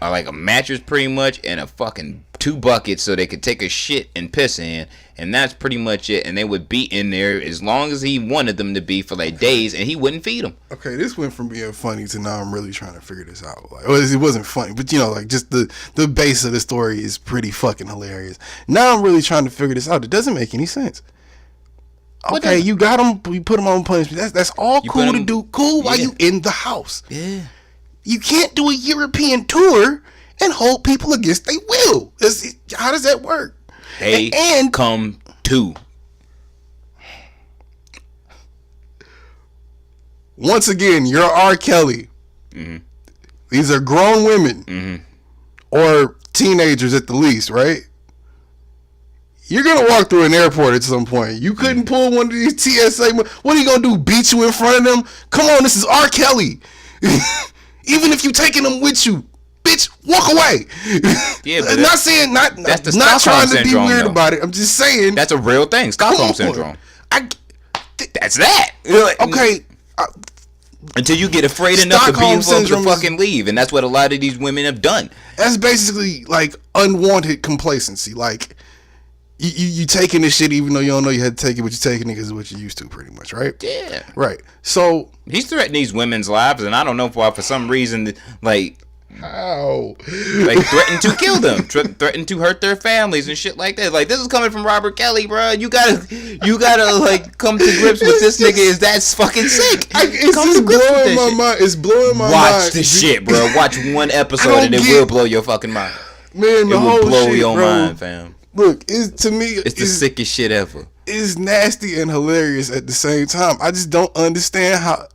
like a mattress, pretty much, and a fucking 2 buckets so they could take a shit and piss in, and that's pretty much it. And they would be in there as long as he wanted them to be for like days, and he wouldn't feed them. Okay, this went from being funny to now I'm really trying to figure this out. Like, well, it wasn't funny, but like just the base of the story is pretty fucking hilarious. Now I'm really trying to figure this out. It doesn't make any sense. Okay, you got them, you put them on punishment. That's all cool to do. Cool while you in the house. Yeah. You can't do a European tour and hold people against their will. How does that work? They come to. Once again, you're R. Kelly. Mm-hmm. These are grown women or teenagers at the least, right? You're going to walk through an airport at some point. You couldn't pull one of these TSA. What are you going to do? Beat you in front of them? Come on, this is R. Kelly. Even if you taking them with you, bitch, walk away. Yeah, but not saying not Stockholm trying to be syndrome, weird though. about it. I'm just saying That's a real thing. Stockholm syndrome. That's that. Okay. Until you get afraid enough to be able to fucking leave, and that's what a lot of these women have done. That's basically like unwanted complacency. Like you taking this shit even though you don't know you had to take it, but you're taking it because it's what you're used to, pretty much, right? Yeah. Right. So he's threatening these women's lives, and I don't know why, for some reason, like how, like threatened to kill them, threatened to hurt their families and shit like that. Like, this is coming from Robert Kelly, bro. You gotta like come to grips with this nigga. Is that's fucking sick? It's just blowing my mind. It's blowing my mind. Watch the shit, bro. Watch one episode and it will blow your fucking mind. Man, the whole shit, blow your bro. mind, fam. Look, to me, it's the sickest shit ever. It's nasty and hilarious at the same time. I just don't understand how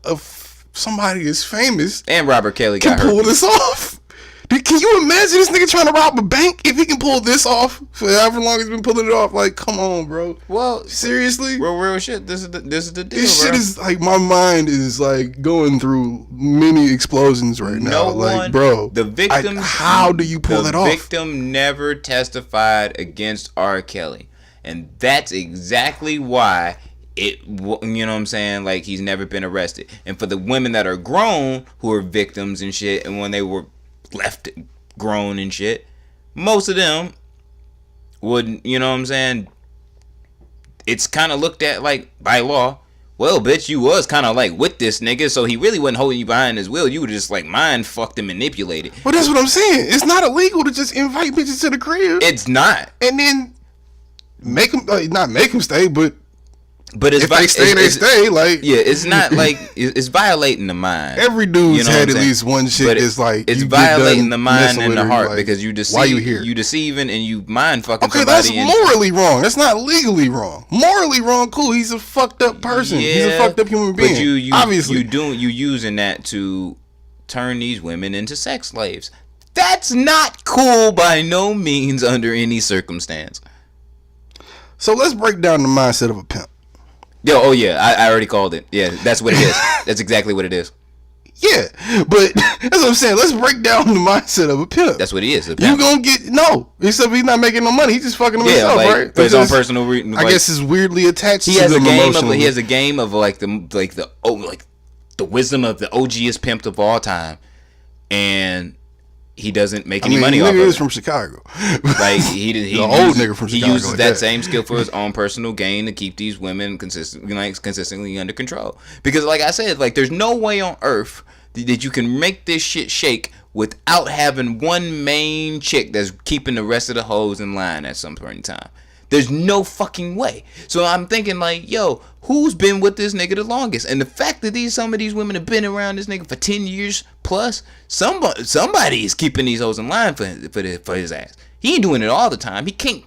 somebody as famous and Robert Kelly can pull this off. Can you imagine this nigga trying to rob a bank if he can pull this off for however long he's been pulling it off? Like, come on, bro. Well, seriously, real shit. This is the deal. This shit is like, my mind is like going through many explosions right now. Like, bro, the victim. How do you pull it off? The victim never testified against R. Kelly, and that's exactly why. You know what I'm saying? Like, he's never been arrested. And for the women that are grown who are victims and shit, and when they were left grown and shit, most of them would, you know what I'm saying, it's kind of looked at like by law, well, bitch, you was kind of like with this nigga, so he really wasn't holding you behind his will. You were just like mind fucked and manipulated. Well, that's what I'm saying. It's not illegal to just invite bitches to the crib. It's not. And then make them, not make them stay, but it's if they stay, they stay. Like, yeah, it's not like it's violating the mind. Every dude's had at least one shit that's like, it's violating the mind and the heart, like, because you deceive. Why you here? You deceiving and you mind fucking. Okay, that's morally wrong. That's not legally wrong. Morally wrong, cool. He's a fucked up person. Yeah, he's a fucked up human being. But obviously, you using that to turn these women into sex slaves. That's not cool by no means under any circumstance. So let's break down the mindset of a pimp. Oh yeah, I already called it. Yeah, that's what it is. That's exactly what it is. Yeah, but that's what I'm saying. Let's break down the mindset of a pimp. That's what he is. You gonna get except he's not making no money. He's just fucking himself, like, right? For his own personal reason. I guess is weirdly attached. He has a game of. He has a game of like the wisdom of the OGest pimp of all time, and he doesn't make any money off of it. He is from Chicago. Like the old nigga from Chicago. He uses that same skill for his own personal gain to keep these women consistently under control. Because, like I said, like, there's no way on earth that you can make this shit shake without having one main chick that's keeping the rest of the hoes in line at some point in time. There's no fucking way. So I'm thinking, like, yo, who's been with this nigga the longest? And the fact that some of these women have been around this nigga for 10 years plus, somebody is keeping these hoes in line for his ass. He ain't doing it all the time. He can't.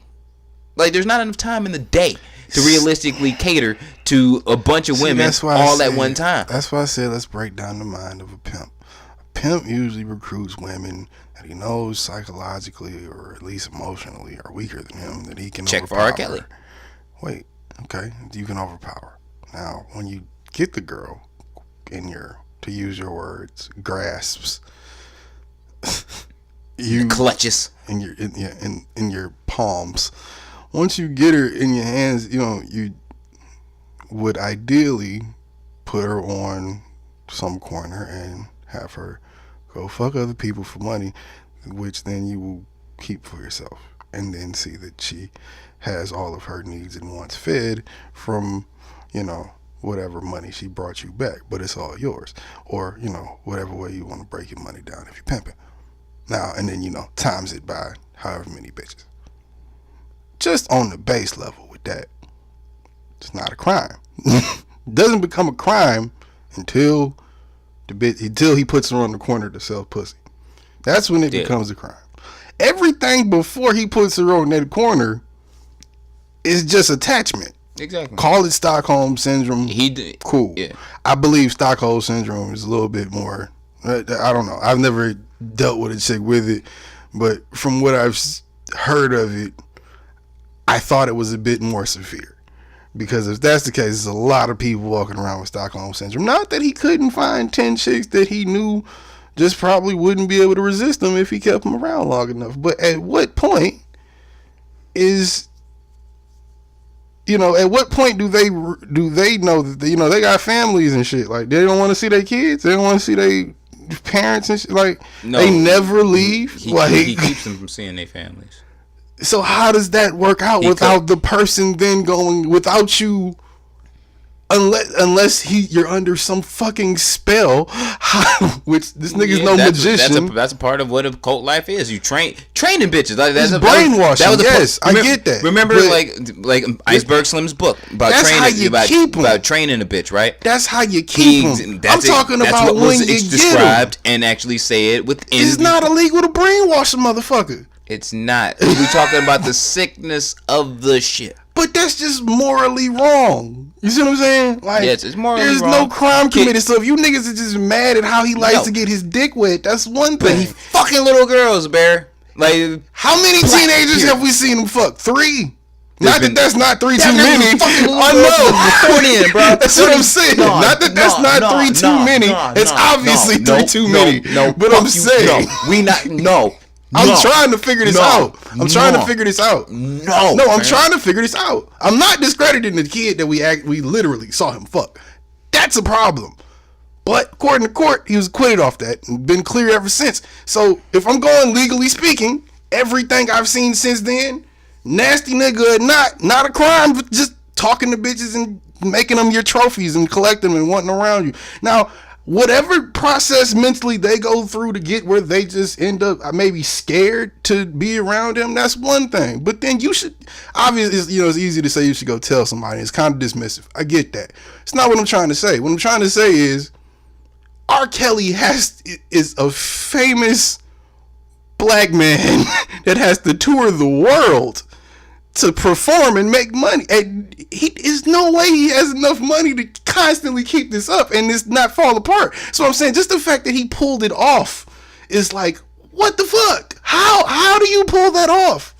Like, there's not enough time in the day to realistically cater to a bunch of women all at one time. That's why I said let's break down the mind of a pimp. A pimp usually recruits women that he knows psychologically or at least emotionally are weaker than him, that he can check overpower. For R. Kelly. Wait, okay, you can overpower. Now, when you get the girl in your to use your words, grasps Clutches in your palms. Once you get her in your hands, you would ideally put her on some corner and have her go fuck other people for money, which then you will keep for yourself, and then see that she has all of her needs and wants fed from, whatever money she brought you back, but it's all yours. Or, whatever way you want to break your money down if you're pimping. Now, and then, times it by however many bitches. Just on the base level with that, it's not a crime. Doesn't become a crime until he puts her on the corner to sell pussy. That's when it becomes a crime. Everything before he puts her on that corner is just attachment. Exactly. Call it Stockholm Syndrome. Cool. Yeah. I believe Stockholm Syndrome is a little bit more. I don't know. I've never dealt with a chick with it, but from what I've heard of it, I thought it was a bit more severe. Because if that's the case, there's a lot of people walking around with Stockholm Syndrome. Not that he couldn't find 10 chicks that he knew just probably wouldn't be able to resist him if he kept them around long enough. But at what point at what point do they know that they got families and shit? Like, they don't want to see their kids, they don't want to see their parents and shit. Like, no, they never leave. He keeps them from seeing their families. So how does that work out without the person then going without you? Unless you're under some fucking spell, which this nigga's no magician. That's a part of what a cult life is. You training bitches. Like, that's brainwashing. I get that. Remember, like Iceberg Slim's book about training a bitch, right? That's how you keep them. I'm talking about when you described and actually say it within. It's not illegal to brainwash a motherfucker. It's not. We're talking about the sickness of the shit. But that's just morally wrong. You see what I'm saying? Like, yes, it's morally wrong. There's no crime committed. So if you niggas are just mad at how he likes to get his dick wet, that's one thing. But he fucking little girls, Bear. Like, how many teenagers have we seen him fuck? 3. That's not 3 too many. I know. Bro. That's what I'm saying. Not that that's not 3 too many. It's obviously 3 too many. But I'm saying I'm trying to figure this out. I'm trying to figure this out. I'm trying to figure this out. I'm not discrediting the kid that we literally saw him fuck. That's a problem. But according to court, he was acquitted off that and been clear ever since. So if I'm going legally speaking, everything I've seen since then, nasty nigga or not a crime, but just talking to bitches and making them your trophies and collecting them and wanting around you. Now, whatever process mentally they go through to get where they just end up maybe scared to be around him, that's one thing. But then you should, obviously, it's easy to say you should go tell somebody. It's kind of dismissive. I get that. It's not what I'm trying to say. What I'm trying to say is R. Kelly is a famous black man that has to tour the world to perform and make money, and there's no way he has enough money to constantly keep this up and this not fall apart. So I'm saying, just the fact that he pulled it off is like, what the fuck? How do you pull that off?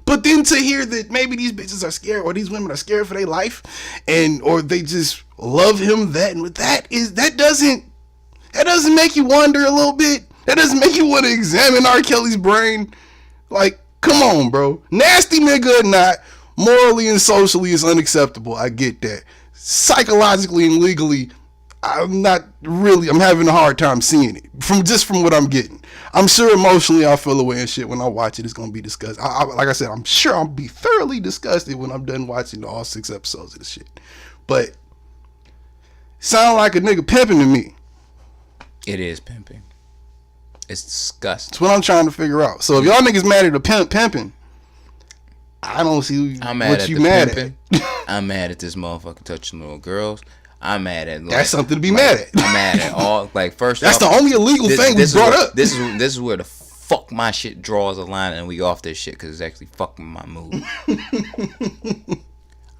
But then to hear that maybe these bitches are scared, or these women are scared for their life, or they just love him, that doesn't make you wonder a little bit. That doesn't make you want to examine R. Kelly's brain. Like, come on, bro. Nasty nigga or not, morally and socially is unacceptable. I get that. Psychologically and legally, I'm having a hard time seeing it. From what I'm getting. I'm sure emotionally I'll feel away and shit when I watch it. It's going to be disgusting. Like I said, I'm sure I'll be thoroughly disgusted when I'm done watching all 6 episodes of this shit. But sound like a nigga pimping to me. It is pimping. It's disgusting. That's what I'm trying to figure out. So if y'all niggas mad at the pimping, I don't see what you mad at. I'm mad at this motherfucker touching little girls. I'm mad at that's something to be mad at. I'm mad at all. Like, first that's off, the only illegal thing we brought up. This is where the fuck my shit draws a line and we off this shit because it's actually fucking my mood.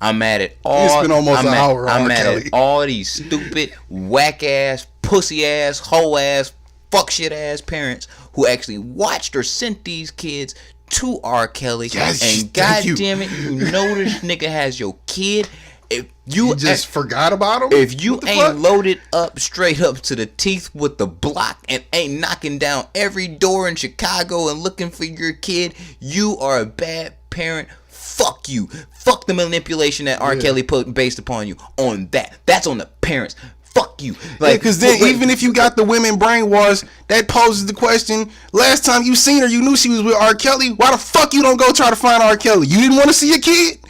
I'm mad at all. You spent almost an hour on I'm mad at all these stupid, whack ass, pussy ass, hoe ass, fuck shit ass parents who actually watched or sent these kids to R. Kelly. Yes, and goddamn it, you know this nigga has your kid if you just forgot about him. If you ain't loaded up straight up to the teeth with the block and ain't knocking down every door in Chicago and looking for your kid, you are a bad parent. Fuck you. Fuck the manipulation that R. Kelly put based upon you. On that. That's on the parents. Fuck you. Like, because then even if you got the women brainwashed, that poses the question, last time you seen her, you knew she was with R. Kelly. Why the fuck you don't go try to find R. Kelly? You didn't want to see your kid?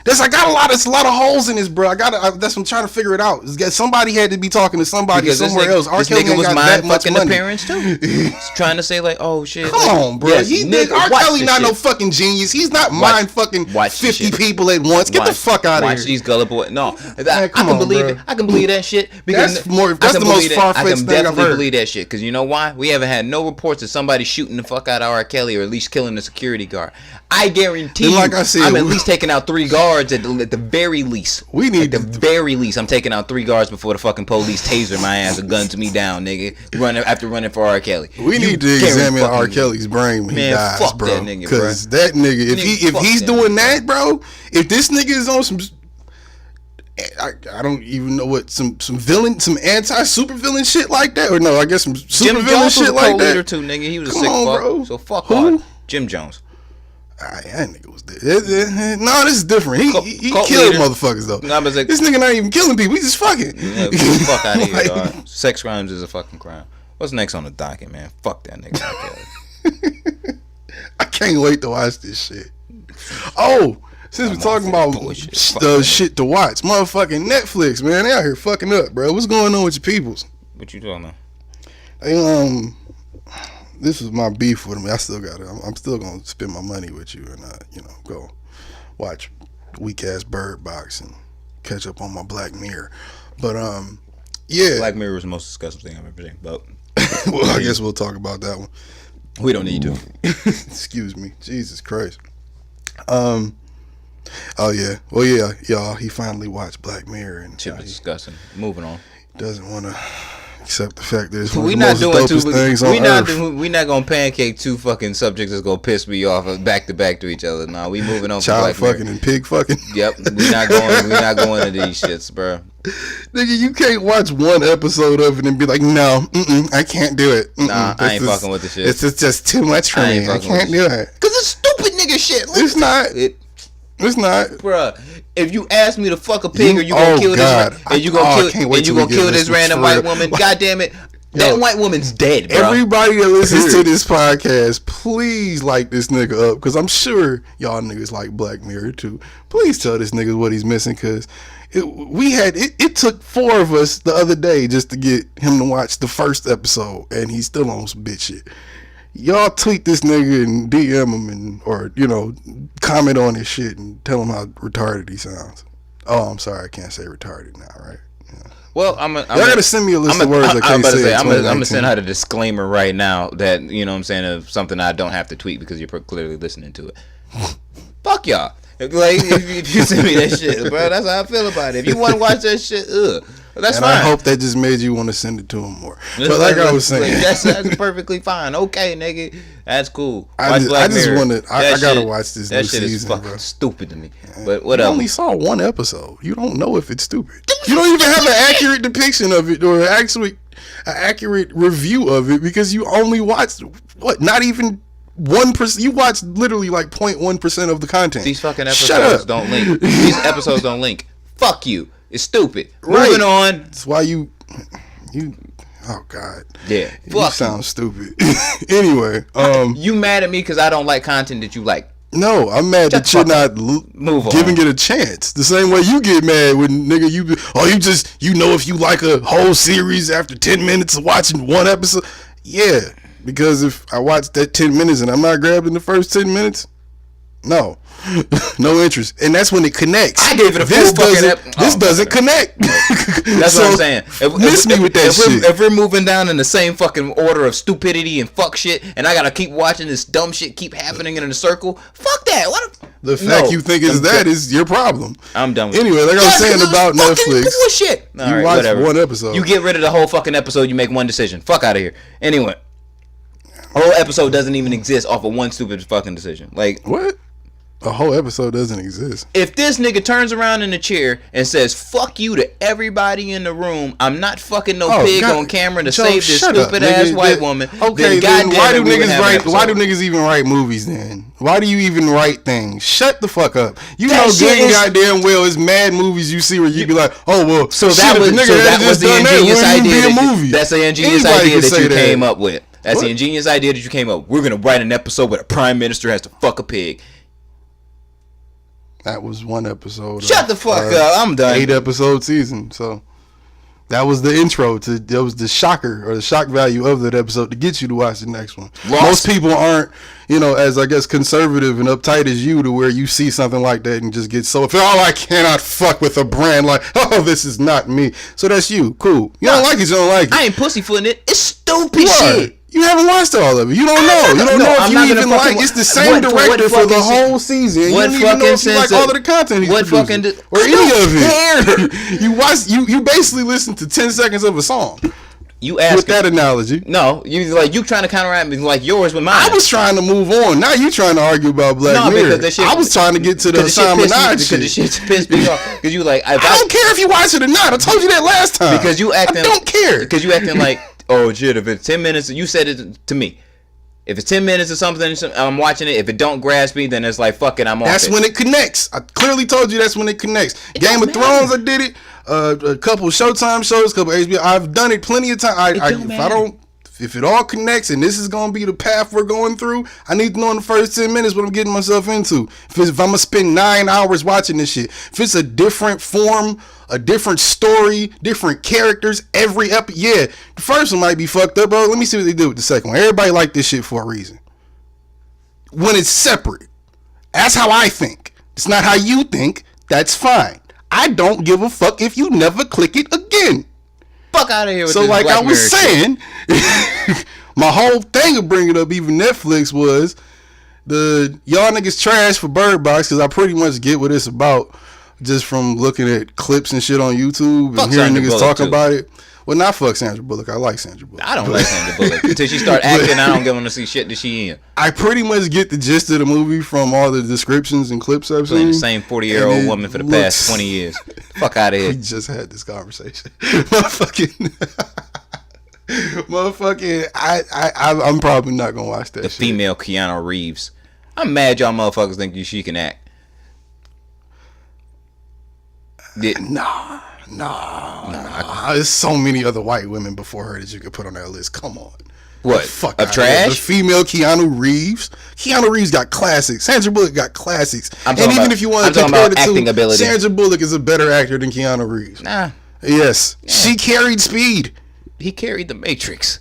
I got a lot of holes in this, bro. That's what I'm trying to figure it out. Somebody had to be talking to somebody because somewhere else. R. Kelly ain't was got mind that much fucking money. The parents too. He's trying to say like, oh shit. Come on, bro. Yes, R. Kelly not no fucking genius. He's not mind fucking 50 people at once. Get the fuck out of here. Watch these gullible. No, Man, I can believe it. I can believe that shit. Because that's the most far-fetched thing I've heard. I can definitely believe that shit. Because you know why? We haven't had no reports of somebody shooting the fuck out of R. Kelly or at least killing the security guard. I guarantee like I said, I'm at least taking out 3 guards at the very least. Very least, I'm taking out 3 guards before the fucking police taser my ass and guns me down, nigga. Running for R. Kelly. We need to examine R. Kelly's brain when he dies, fuck bro. That nigga, because that nigga, if he's doing that, bro, if this nigga is on some, I don't even know what some anti-super villain shit like that, or no, I guess some super villain shit like that. Jim Jones was a co-leader too, nigga. He was a sick fuck. Bro. So fuck hard. Jim Jones. That nigga was dead. No, this is different. He killed motherfuckers though. No, like, this nigga not even killing people. He's just fucking. Yeah, get the fuck out of here, dog. Sex crimes is a fucking crime. What's next on the docket, man? Fuck that nigga. I can't wait to watch this shit. Oh, since we're talking about shit to watch, motherfucking Netflix, man, they out here fucking up, bro. What's going on with your peoples? What you talking about? This was my beef with him. I'm still gonna spend my money with you and go watch weak ass Bird Box and catch up on my Black Mirror. But yeah, Black Mirror was the most disgusting thing I've ever seen. But well, I guess we'll talk about that one. We don't need to. Excuse me, Jesus Christ. Oh yeah, well yeah, y'all. He finally watched Black Mirror and shit was disgusting. Moving on. Doesn't want to accept the fact that it's one we of the not most doing dopest things on earth. We not gonna pancake 2 fucking subjects that's gonna piss me off back to back to each other. Nah, we moving on. Child to Black fucking Mirror. And pig fucking. Yep, we not going to these shits, bro. Nigga, you can't watch one episode of it and be like, no, I can't do it. Nah, I ain't fucking with the shit. It's just too much for me. I can't do it. Cause it's stupid nigga shit. It's not. It's not, bruh. If you ask me to fuck a pig, or you gonna kill this, and you gonna kill this random white woman, goddamn it, that white woman's dead, bro. Everybody that listens to this podcast, please like this nigga up, because I'm sure y'all niggas like Black Mirror too. Please tell this nigga what he's missing, because it took 4 of us the other day just to get him to watch the first episode, and he's still on some bitch shit. Y'all tweet this nigga and DM him or comment on his shit and tell him how retarded he sounds. Oh, I'm sorry, I can't say retarded now, right? Yeah. Well, y'all gotta send me a list of words I can't say. I'm gonna send out a disclaimer right now that what I'm saying, of something I don't have to tweet because you're clearly listening to it. Fuck y'all. Like if you send me that shit, bro, that's how I feel about it. If you want to watch that shit, that's fine. I hope that just made you want to send it to him more. But like I was saying, that's perfectly fine. Okay, nigga, that's cool. I gotta watch this new season. That shit is fucking stupid to me. But whatever. You only saw 1 episode. You don't know if it's stupid. You don't even have an accurate depiction of it or actually an accurate review of it because you only watched not even 1%. You watched literally like 0.1% of the content. These fucking episodes don't link. These episodes don't link. Fuck you. It's stupid. Right. Moving on. That's why you. Oh God. Yeah. You sound stupid. Anyway, you mad at me because I don't like content that you like? No, I'm mad that you're not giving it a chance. The same way you get mad when nigga you know if you like a whole series after 10 minutes of watching 1 episode. Yeah, because if I watch that 10 minutes and I'm not grabbed in the first 10 minutes, no. No interest, and that's when it connects. I gave it a full fucking. This doesn't connect. That's what I'm saying. Miss me with that shit. If we're moving down in the same fucking order of stupidity and fuck shit, and I gotta keep watching this dumb shit keep happening in a circle, fuck that. The fact you think is that is your problem. I'm done with anyway, like I was saying about Netflix. Bullshit. You watch 1 episode. You get rid of the whole fucking episode. You make 1 decision. Fuck out of here. Anyway, a whole episode doesn't even exist off of 1 stupid fucking decision. Like what? A whole episode doesn't exist. If this nigga turns around in the chair and says "fuck you" to everybody in the room, I'm not fucking no pig God. on camera to Joe, save this shut up, stupid ass nigga. white woman. Okay, then why do goddamn it, niggas write? Why do niggas even write movies then? Why do you even write things? Shut the fuck up. You That know shit good and is- goddamn well it's mad movies you see where you be like, oh well. So shit, that if was a nigga so had that was just the done ingenious that, it wouldn't idea. even be a That movie. that's the ingenious Anybody idea can that say you that. came up with. That's the What? ingenious idea that you came up. We're gonna write an episode where the prime minister has to fuck a pig. That was one episode. Shut the fuck up. I'm done. 8-episode season. So that was the intro to. That was the shocker or the shock value of that episode to get you to watch the next one. Lost. Most people aren't, as I guess conservative and uptight as you, to where you see something like that and just get so. I cannot fuck with a brand like. Oh, this is not me. So that's you. Cool. You don't like it. You don't like it. I ain't pussyfooting it. It's stupid You are. shit. You haven't watched all of it. You don't know. You don't No, know I'm if not you gonna even fucking like. It's the wa- same what director for the fucking whole season. You what don't even know fucking if you sense like all of the content he's what producing. fucking or I any don't of it. You watch. You basically listen to 10 seconds of a song. You ask With that analogy. No, you trying to counteract me like yours with mine. I was trying to move on. Now you trying to argue about Black No, Mirror. because that shit- I was trying to get to the Hassan Minaj shit. Because the shit pissed me off. Because you like I don't care if you watch it or not. I told you that last time. because you acting. I don't care. Because you acting like, oh shit, if it's 10 minutes, you said it to me. If it's 10 minutes or something, I'm watching it. If it don't grasp me, then it's like, fuck it, I'm off. That's when it connects. I clearly told you that's when it connects. Game of Thrones, I did it. A couple Showtime shows, a couple HBO. I've done it plenty of times. If it all connects and this is gonna be the path we're going through, I need to know in the first 10 minutes what I'm getting myself into. If I'm gonna spend 9 hours watching this shit, if it's a different form, a different story, different characters, every episode, yeah, the first one might be fucked up, bro. Let me see what they do with the second one. Everybody like this shit for a reason. When it's separate, that's how I think. It's not how you think. That's fine. I don't give a fuck if you never click it again. Fuck out of here with So this like Black I was Mirror saying, my whole thing of bringing up even Netflix was the y'all niggas trash for Bird Box because I pretty much get what it's about just from looking at clips and shit on YouTube Fuck and hearing Sandra niggas Bullock, talk too. about it. Well, not fuck Sandra Bullock. I like Sandra Bullock. I don't like Sandra Bullock. Until she start acting, I don't get want to see shit that she in. I pretty much get the gist of the movie from all the descriptions and clips I've Playing seen. the same 40-year-old And it woman for the looks- past 20 years. Fuck out of here. We just had this conversation. Motherfucking, I'm probably not gonna watch that The shit. female Keanu Reeves. I'm mad y'all motherfuckers think she can act. Nah. There's so many other white women before her that you could put on that list. Come on. What? Fuck Of outta here. trash? The female Keanu Reeves. Keanu Reeves got classics. Sandra Bullock got classics. I'm And talking even about- if you want I'm to talking compare about the acting two, ability. Sandra Bullock is a better actor than Keanu Reeves. Nah. Yes. She carried Speed. He carried the Matrix.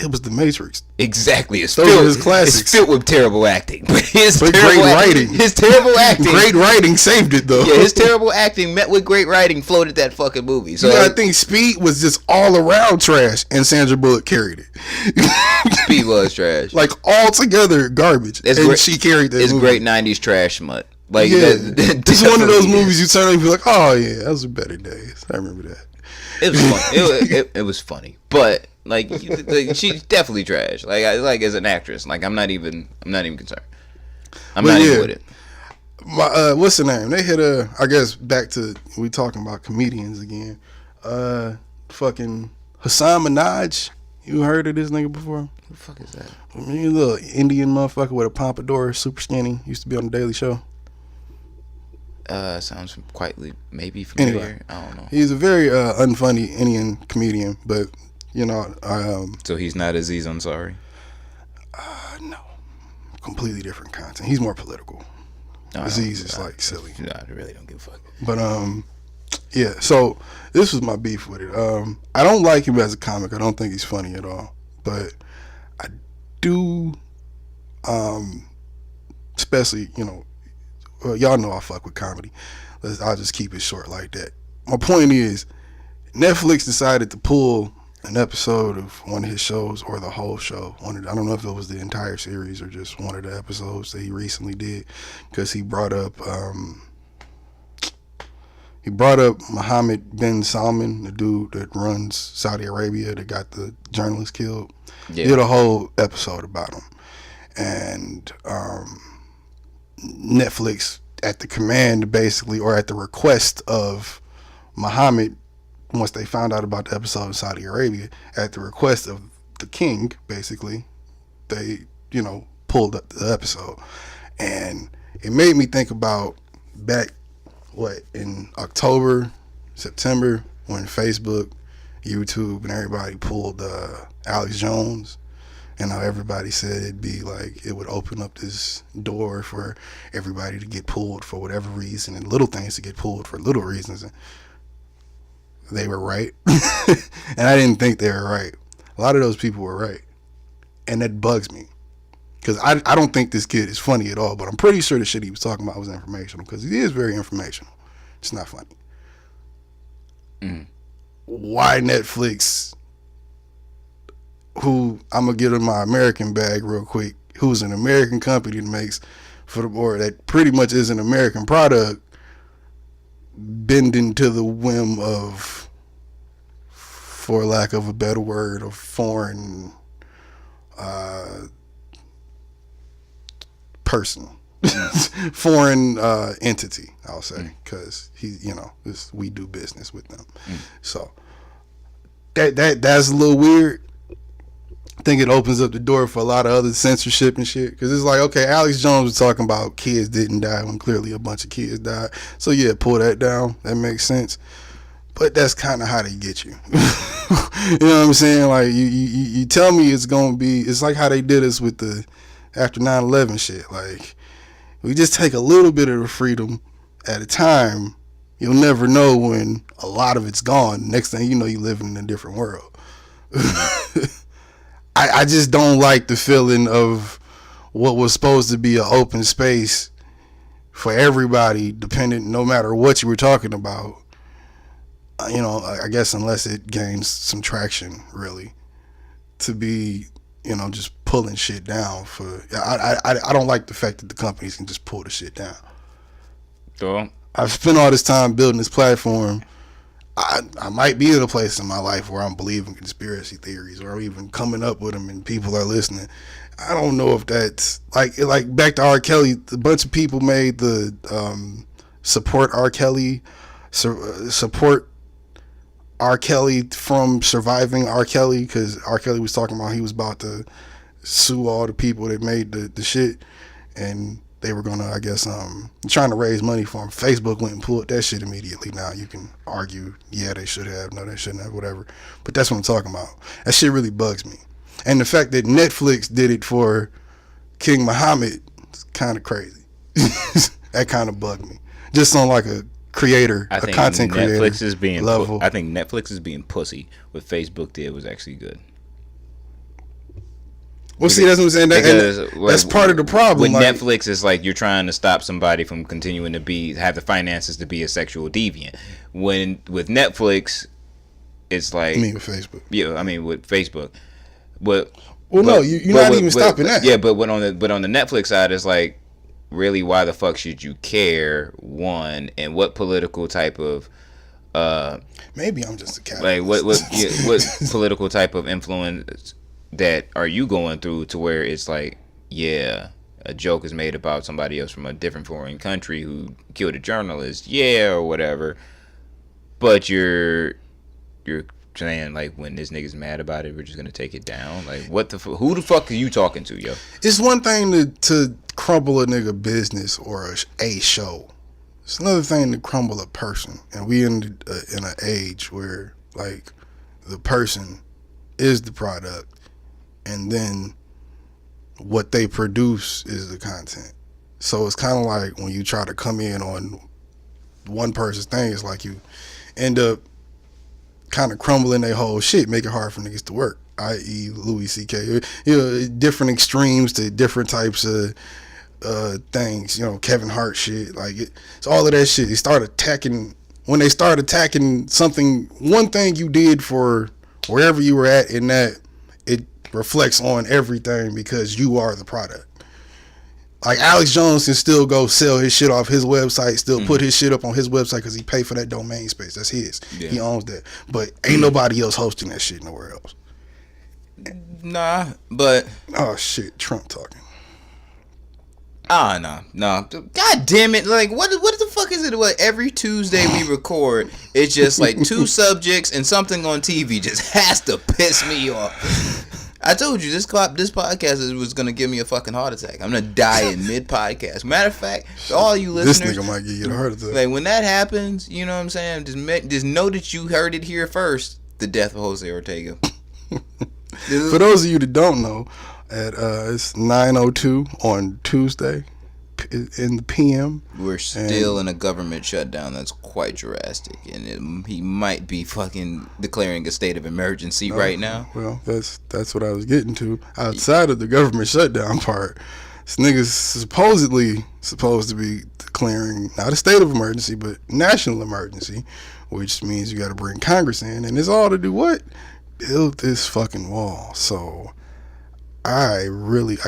It was The Matrix. Exactly. It's Those filled, are his classics. It's filled with terrible acting. But But terrible great acting, writing. His terrible acting. Great writing saved it though. Yeah, his terrible acting met with great writing floated that fucking movie. So I think Speed was just all around trash, and Sandra Bullock carried it. Speed was trash. Like all together garbage, It's and great- she carried that. It's movie. great 90s trash smut. Like Yeah, it's one of those definitely- movies you turn on and be like, oh yeah, those were better days. I remember that. It was fun. It was funny, but like she's definitely trash. Like as an actress, like I'm not even concerned. I'm But not yeah. even with it. What's the name? They hit I guess back to we talking about comedians again. Fucking Hassan Minaj. You heard of this nigga before? What the fuck is that? I mean, a little Indian motherfucker with a pompadour, super skinny. Used to be on the Daily Show. Sounds maybe familiar. Anyway. I don't know. He's a very unfunny Indian comedian, but So he's not Aziz Ansari. no, completely different content. He's more political. No, Aziz is like silly. No, I really don't give a fuck. But yeah. So this was my beef with it. I don't like him as a comic. I don't think he's funny at all. But I do, especially y'all know I fuck with comedy. I'll just keep it short like that. My point is, Netflix decided to pull an episode of one of his shows or the whole show. I don't know if it was the entire series or just one of the episodes that he recently did, because he brought up Mohammed bin Salman, the dude that runs Saudi Arabia that got the journalist killed. Yeah. Did a whole episode about him. And Netflix at the command, basically, or at the request of Muhammad, once they found out about the episode in Saudi Arabia, at the request of the king, basically, they, pulled up the episode. And it made me think about back, in October, September, when Facebook, YouTube, and everybody pulled Alex Jones, and how everybody said it'd be like, it would open up this door for everybody to get pulled for whatever reason, and little things to get pulled for little reasons. And they were right. And I didn't think they were right. A lot of those people were right. And that bugs me. Because I don't think this kid is funny at all, but I'm pretty sure the shit he was talking about was informational, because he is very informational. It's not funny. Why Netflix, who, I'm going to get in my American bag real quick, who's an American company that makes, or that pretty much is an American product, bending to the whim of, for lack of a better word, of foreign person, foreign entity, I'll say, because we do business with them. So that's a little weird. I think it opens up the door for a lot of other censorship and shit, because it's like, okay, Alex Jones was talking about kids didn't die when clearly a bunch of kids died, so yeah, pull that down, that makes sense. But that's kind of how they get you. You know what I'm saying? Like, you tell me it's gonna be, it's like how they did us with the after 9/11 shit. Like, we just take a little bit of the freedom at a time. You'll never know when a lot of it's gone. Next thing you know, you're living in a different world. I just don't like the feeling of what was supposed to be an open space for everybody, dependent, no matter what you were talking about. I guess unless it gains some traction, really, to be, just pulling shit down for. I don't like the fact that the companies can just pull the shit down. So I've spent all this time building this platform. I might be at a place in my life where I'm believing conspiracy theories, or even coming up with them, and people are listening. I don't know if that's like back to R. Kelly. A bunch of people made the support R. Kelly, support R. Kelly from surviving R. Kelly, because R. Kelly was talking about he was about to sue all the people that made the shit, and they were gonna, I guess, trying to raise money for him. Facebook went and pulled that shit immediately. Now you can argue, yeah, they should have, no, they shouldn't have, whatever. But that's what I'm talking about. That shit really bugs me. And the fact that Netflix did it for King Muhammad is kind of crazy. That kind of bugged me. Just on like a creator, a content creator level. I think Netflix is being pussy. What Facebook did was actually good. Well, see, that's what I'm saying. That's part of the problem. With Netflix, it's like you're trying to stop somebody from continuing to have the finances to be a sexual deviant. When with Netflix, it's like, I mean, with Facebook. Yeah, I mean with Facebook. But you're not even stopping that. Yeah, but on the Netflix side, it's like, really, why the fuck should you care? One, and what political type of maybe I'm just a cat. Like what political type of influence that are you going through to where it's like, yeah, a joke is made about somebody else from a different foreign country who killed a journalist, yeah, or whatever, but you're saying, like, when this nigga's mad about it, we're just gonna take it down. Like, what the who the fuck are you talking to, yo? It's one thing to crumble a nigga business or a show. It's another thing to crumble a person, and we in an age where, like, the person is the product, and then what they produce is the content. So it's kind of like when you try to come in on one person's thing, it's like you end up kind of crumbling their whole shit, make it hard for niggas to work, i.e. Louis C.K. Different extremes to different types of things, Kevin Hart shit, like it's all of that shit. When they start attacking something, one thing you did for wherever you were at in that, it reflects on everything because you are the product. Like, Alex Jones can still go sell his shit off his website, still put his shit up on his website because he paid for that domain space. That's his. Yeah. He owns that. But ain't nobody else hosting that shit nowhere else. Nah, but... Oh, shit. Trump talking. No. God damn it! Like, what the fuck is it? What, every Tuesday we record, it's just like two subjects and something on TV just has to piss me off. I told you this podcast was gonna give me a fucking heart attack. I'm gonna die in mid podcast. Matter of fact, all you listeners, this nigga might give you a heart attack. Like, when that happens, you know what I'm saying? Just know that you heard it here first. The death of Jose Ortega. For those of you that don't know, it's 9:02 on Tuesday in the PM. We're still in a government shutdown that's quite drastic, and he might be fucking declaring a state of emergency right now. Well, that's what I was getting to. Outside of the government shutdown part, this nigga's supposedly supposed to be declaring not a state of emergency, but national emergency, which means you got to bring Congress in, and it's all to do what? Build this fucking wall. So I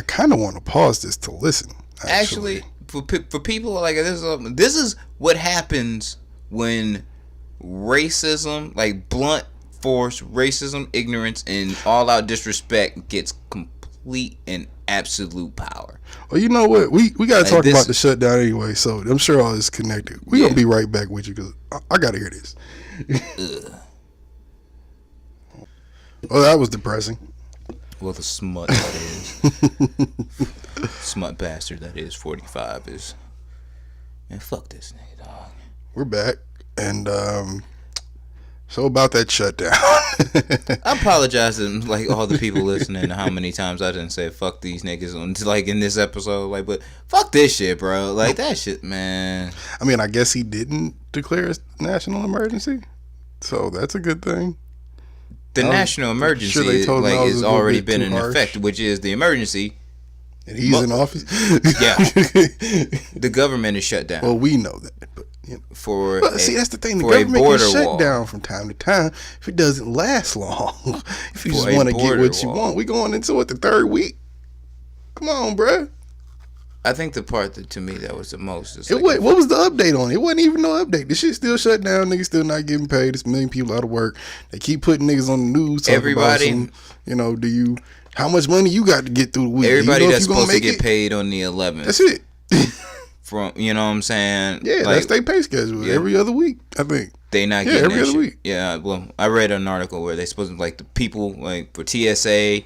kind of want to pause this to listen. Actually, for people like this is what happens when racism, like blunt force racism, ignorance, and all out disrespect gets complete and absolute power. Well, you know what? We got to talk about the shutdown anyway, so I'm sure all this is connected. We're going to be right back with you because I got to hear this. Oh, that was depressing. Well, the smut that is. Smut bastard that is 45 is. Man, fuck this nigga, dog. We're back. And, so about that shutdown. I apologize to, like, all the people listening to how many times I didn't say fuck these niggas on, like, in this episode. Like, but fuck this shit, bro. Like, that shit, man. I mean, I guess he didn't declare a national emergency. So that's a good thing. The national emergency is already been in effect, which is the emergency. And he's in office? Yeah. The government is shut down. Well, we know that. But, you know. That's the thing. The government can shut down from time to time if it doesn't last long. If you just want to get what you want. We going into the third week? Come on, bruh. I think the part that, to me, that was the most. What was the update on it? It wasn't even no update. The shit still shut down. Niggas still not getting paid. There's a million people out of work. They keep putting niggas on the news. Everybody. How much money you got to get through the week? Everybody that's supposed to get paid on the 11th. That's it. From, you know what I'm saying? Yeah, that's their pay schedule. Yeah. Every other week, I think. They not getting every other week. Yeah, well, I read an article where they supposed to, like, the people, like, for TSA,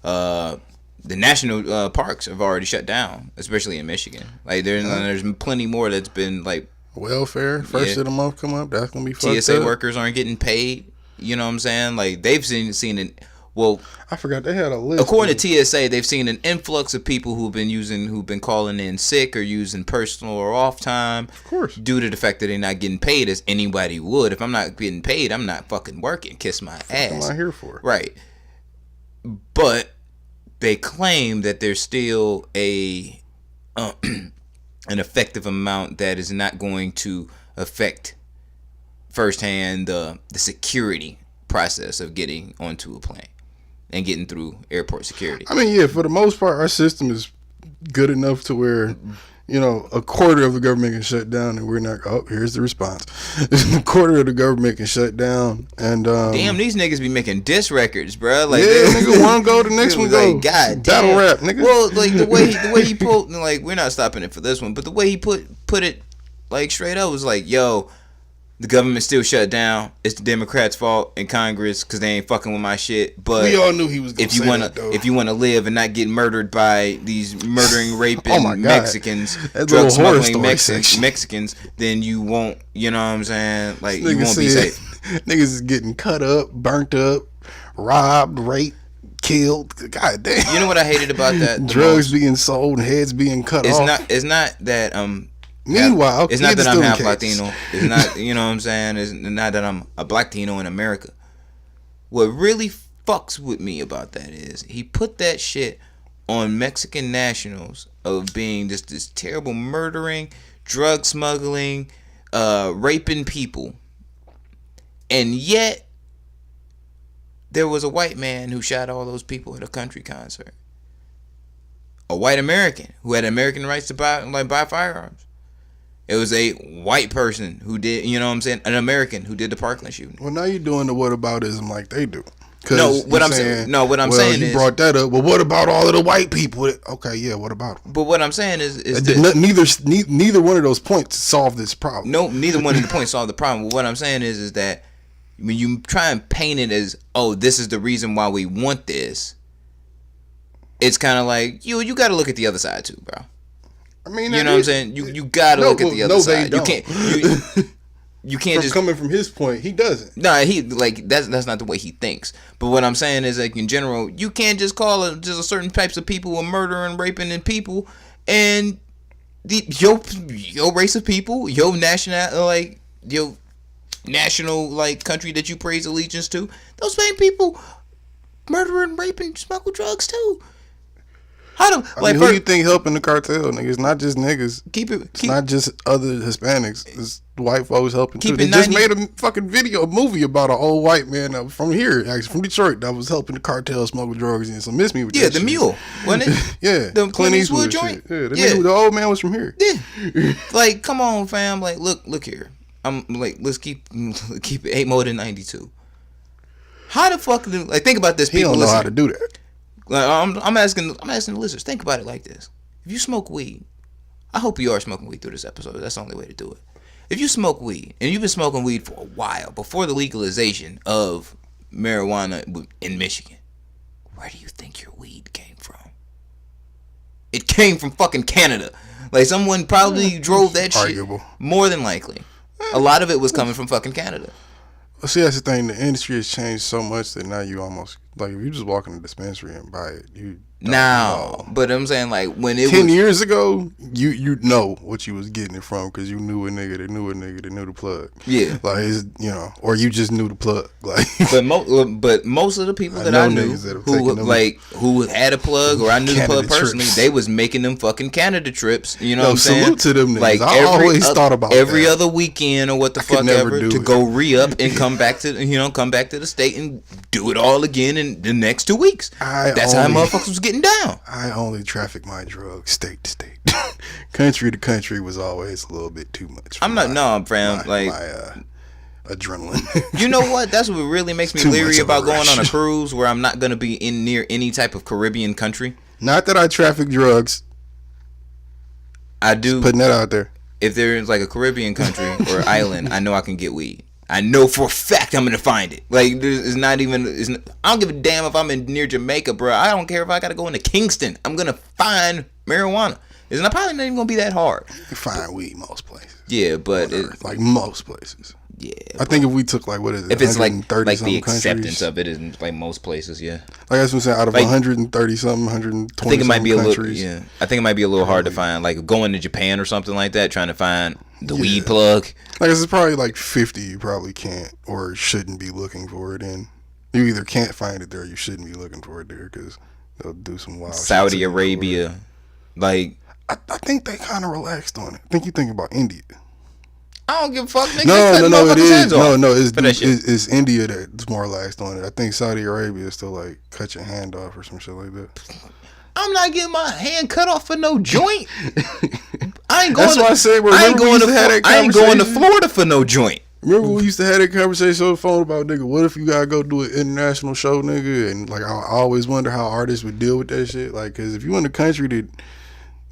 the national parks have already shut down, especially in Michigan. Like, there's plenty more that's been, like, welfare first of the month come up. That's gonna be fucked TSA up. workers aren't getting paid. You know what I'm saying? Like, they've seen it. Well, I forgot they had a list. According to TSA, they've seen an influx of people who've been calling in sick or using personal or off time. Of course. Due to the fact that they're not getting paid as anybody would. If I'm not getting paid, I'm not fucking working. Kiss my ass. What am I here for? Right. But they claim that there's still an effective amount that is not going to affect firsthand the security process of getting onto a plane and getting through airport security. I mean, yeah, for the most part, our system is good enough to where, a quarter of the government can shut down and we're not, here's the response. A quarter of the government can shut down and... damn, these niggas be making diss records, bro. Like, nigga, one go, the next one go. Like, God damn. Battle rap, nigga. Well, like, the way he pulled, like, we're not stopping it for this one, but the way he put it, like, straight up was like, yo, the government still shut down. It's the Democrats' fault in Congress because they ain't fucking with my shit. But we all knew he was going to say that, though. If you want to live and not get murdered by these murdering, raping Mexicans, that drug smuggling Mexicans, then you won't, you know what I'm saying? Like, you won't be safe. Niggas is getting cut up, burnt up, robbed, raped, killed. God damn. You know what I hated about that? Drugs being sold and heads being cut off. It's not that meanwhile, it's not that I'm half Latino. It's not, you know what I'm saying? It's not that I'm a black Latino in America. What really fucks with me about that is he put that shit on Mexican nationals of being this terrible murdering, drug smuggling, raping people. And yet there was a white man who shot all those people at a country concert. A white American who had American rights to buy firearms. It was a white person who did, you know what I'm saying, an American who did the Parkland shooting. Well, now you're doing the whataboutism like they do. No, what I'm saying. No, what I'm saying you is, brought that up. Well, what about all of the white people? Okay, yeah, what about them? But what I'm saying is neither one of those points solve this problem. No, neither one of the points solve the problem. But what I'm saying is that when you try and paint it as, oh, this is the reason why we want this, it's kind of like you got to look at the other side too, bro. I mean, you know what I'm saying? You got to look at the other side. You can't. You can't just coming from his point. He doesn't. No, he like that's not the way he thinks. But what I'm saying is, like, in general, you can't just call it just a certain types of people a murdering, raping, and people, and your race of people, your national country that you praise allegiance to, those same people murdering, raping, smuggle drugs too. Who do you think helping the cartel, nigga? It's not just niggas. It's not just other Hispanics. It's white folks helping too. They just made a fucking movie about an old white man from here, actually from Detroit, that was helping the cartel smuggle drugs in. So miss me with that. Yeah, the mule, wasn't it? Yeah, the Clint Eastwood joint. Yeah, the old man was from here. Yeah, like, come on, fam. Like, look here. I'm like, let's keep it 8 more than 92. How the fuck think about this? People he don't know how to do that. Like, I'm asking the listeners, think about it like this. If you smoke weed, I hope you are smoking weed through this episode. That's the only way to do it. If you smoke weed, and you've been smoking weed for a while, before the legalization of marijuana in Michigan, where do you think your weed came from? It came from fucking Canada. Like, someone probably drove that Arguable. shit. More than likely. A lot of it was coming from fucking Canada. Well, see, that's the thing. The industry has changed so much that now you almost, like, if you just walk in the dispensary and buy it, you don't know. But I'm saying, like, when it 10 years ago, you know what you was getting it from because you knew a nigga that knew a nigga that knew the plug. Yeah. Like, it's, or you just knew the plug. Like, but most of the people that I knew who had a plug, or I knew the plug personally, they was making them fucking Canada trips. You know what I'm saying? Salute to them niggas. Like, I always thought about every that. other weekend or what the fuck ever to go re-up and come back to the state and do it all again in the next 2 weeks. That's how motherfuckers was getting down. I only traffic my drugs state to state. Country to country was always a little bit too much. I'm not, no, fam. My adrenaline. You know what? That's what really makes me leery about going on a cruise where I'm not going to be in near any type of Caribbean country. Not that I traffic drugs. I do. Just putting that out there. If there's like a Caribbean country or island, I know I can get weed. I know for a fact I'm gonna find it. Like, it's not even. I don't give a damn if I'm near Jamaica, bro. I don't care if I gotta go into Kingston. I'm gonna find marijuana. It's not probably not even gonna be that hard. You can find weed most places. Yeah, but like most places. Yeah, I think if we took, like, what is it? If it's like the acceptance countries, of it is like most places, yeah. Like, that's what I'm saying. Out of 130 something, 120 I think it might be countries, a little. Yeah, I think it might be a little hard to find. Like, going to Japan or something like that, trying to find the weed plug. Like, it's probably like 50 you probably can't or shouldn't be looking for it in. You either can't find it there or you shouldn't be looking for it there because they'll do some wild shit. Saudi Arabia, like, I think they kind of relaxed on it. I think you think about India. I don't give a fuck, nigga. No, it is. No, it's India that's more relaxed on it. I think Saudi Arabia is still like cut your hand off or some shit like that. I'm not getting my hand cut off for no joint. I ain't going. That's why I said. I ain't going to Florida for no joint. Remember we used to have that conversation on the phone about, nigga, what if you gotta go do an international show, nigga? And like, I always wonder how artists would deal with that shit. Like, cause if you in the country that,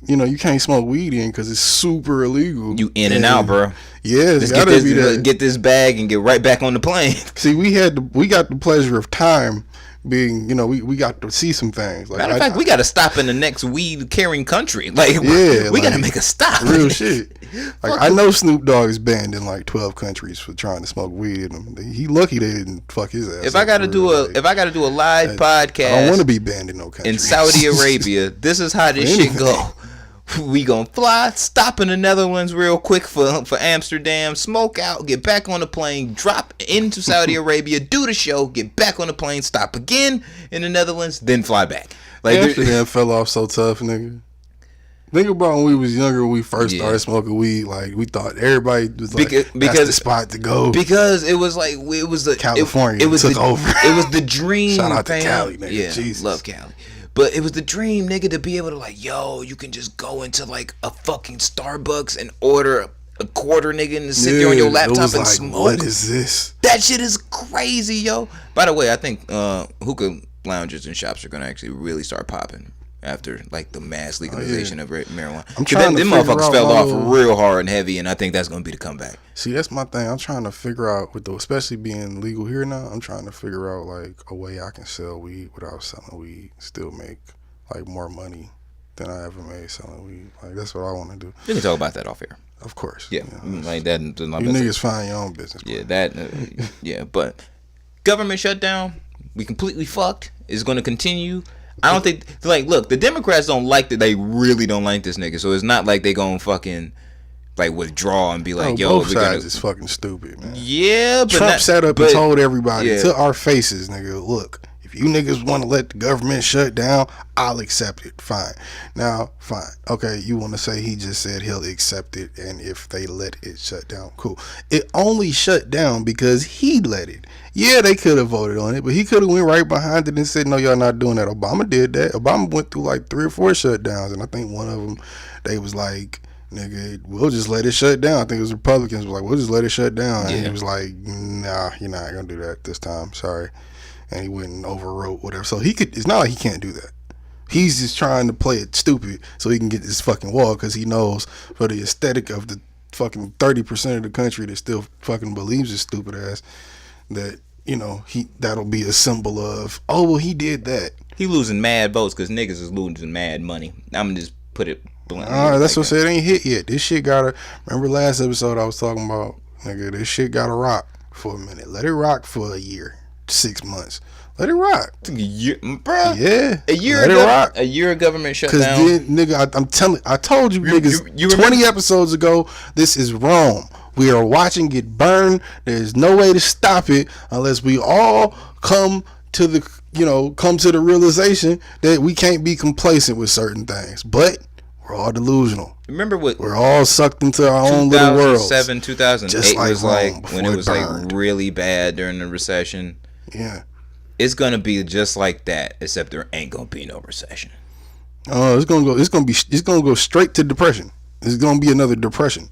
you can't smoke weed in because it's super illegal. You in and out, bro. Yeah, just get this bag and get right back on the plane. See, we got the pleasure of time being, we got to see some things. Like, matter of fact, we got to stop in the next weed carrying country. Like, we got to make a stop. Real shit. Like, I know Snoop Dogg is banned in like 12 countries for trying to smoke weed. He lucky they didn't fuck his ass. If I got to do a live podcast, I don't want to be banned in no country. In Saudi Arabia, this is how this shit go. We gonna fly, stop in the Netherlands real quick for Amsterdam, smoke out, get back on the plane, drop into Saudi Arabia, do the show, get back on the plane, stop again in the Netherlands, then fly back. Like, Amsterdam fell off so tough, nigga. Think about when we was younger, when we first started smoking weed. Like, we thought everybody was like, that's the spot to go. Because it was like, it was the California it was took over. It was the dream. Shout out fam. to Cali, nigga. Yeah, Jesus. love Cali. But it was the dream, nigga, to be able to, like, yo, you can just go into like a fucking Starbucks and order a quarter, nigga, and sit there on your laptop and smoke. What is this? That shit is crazy, yo. By the way, I think hookah lounges and shops are gonna actually really start popping after like the mass legalization of marijuana. I'm trying to them motherfuckers fell off real hard and heavy, and I think that's gonna be the comeback. See, that's my thing. I'm trying to figure out especially being legal here now. I'm trying to figure out like a way I can sell weed without selling weed, still make like more money than I ever made selling weed. Like that's what I want to do. We can talk about that off air. Of course. Yeah, like that. You niggas find your own business. Yeah, that. Yeah, but government shutdown. We completely fucked. It's going to continue. I don't think, like, look, the Democrats don't like that. They really don't like this nigga. So it's not like they gonna fucking like withdraw and be like, yo, both sides is fucking stupid, man. Yeah, but Trump sat up and told everybody to our faces, nigga, look, if you niggas want to let the government shut down, I'll accept it. Fine. Now, fine. Okay, you want to say he just said he'll accept it, and if they let it shut down, cool. It only shut down because he let it. Yeah, they could have voted on it, but he could have went right behind it and said, no, y'all not doing that. Obama did that. Obama went through like 3 or 4 shutdowns, and I think one of them, they was like, nigga, we'll just let it shut down. I think it was Republicans was like, we'll just let it shut down. And he was like, nah, you're not going to do that this time. Sorry. And he went and overwrote whatever. So it's not like he can't do that. He's just trying to play it stupid so he can get this fucking wall because he knows for the aesthetic of the fucking 30% of the country that still fucking believes his stupid ass that, you know, that'll be a symbol of, oh, well, he did that. He losing mad votes because niggas is losing mad money. I'm going to just put it bluntly. All right, that's what I said. It ain't hit yet. This shit gotta, remember last episode I was talking about, nigga, this shit gotta rock for a minute. Let it rock for a year. 6 months. Let it rock. A year, bro. Yeah. A year. Let it rock. A year of government shutdown. Because then, nigga, I told you niggas 20 episodes ago, this is Rome. We are watching it burn. There's no way to stop it unless we all come to the realization that we can't be complacent with certain things. But we're all delusional. Remember what? We're all sucked into our own little worlds. 2007, 2008 like was like when it was burned. like really bad during the recession. Yeah. It's gonna be just like that, except there ain't gonna be no recession. Oh, it's gonna go straight to depression. It's gonna be another depression.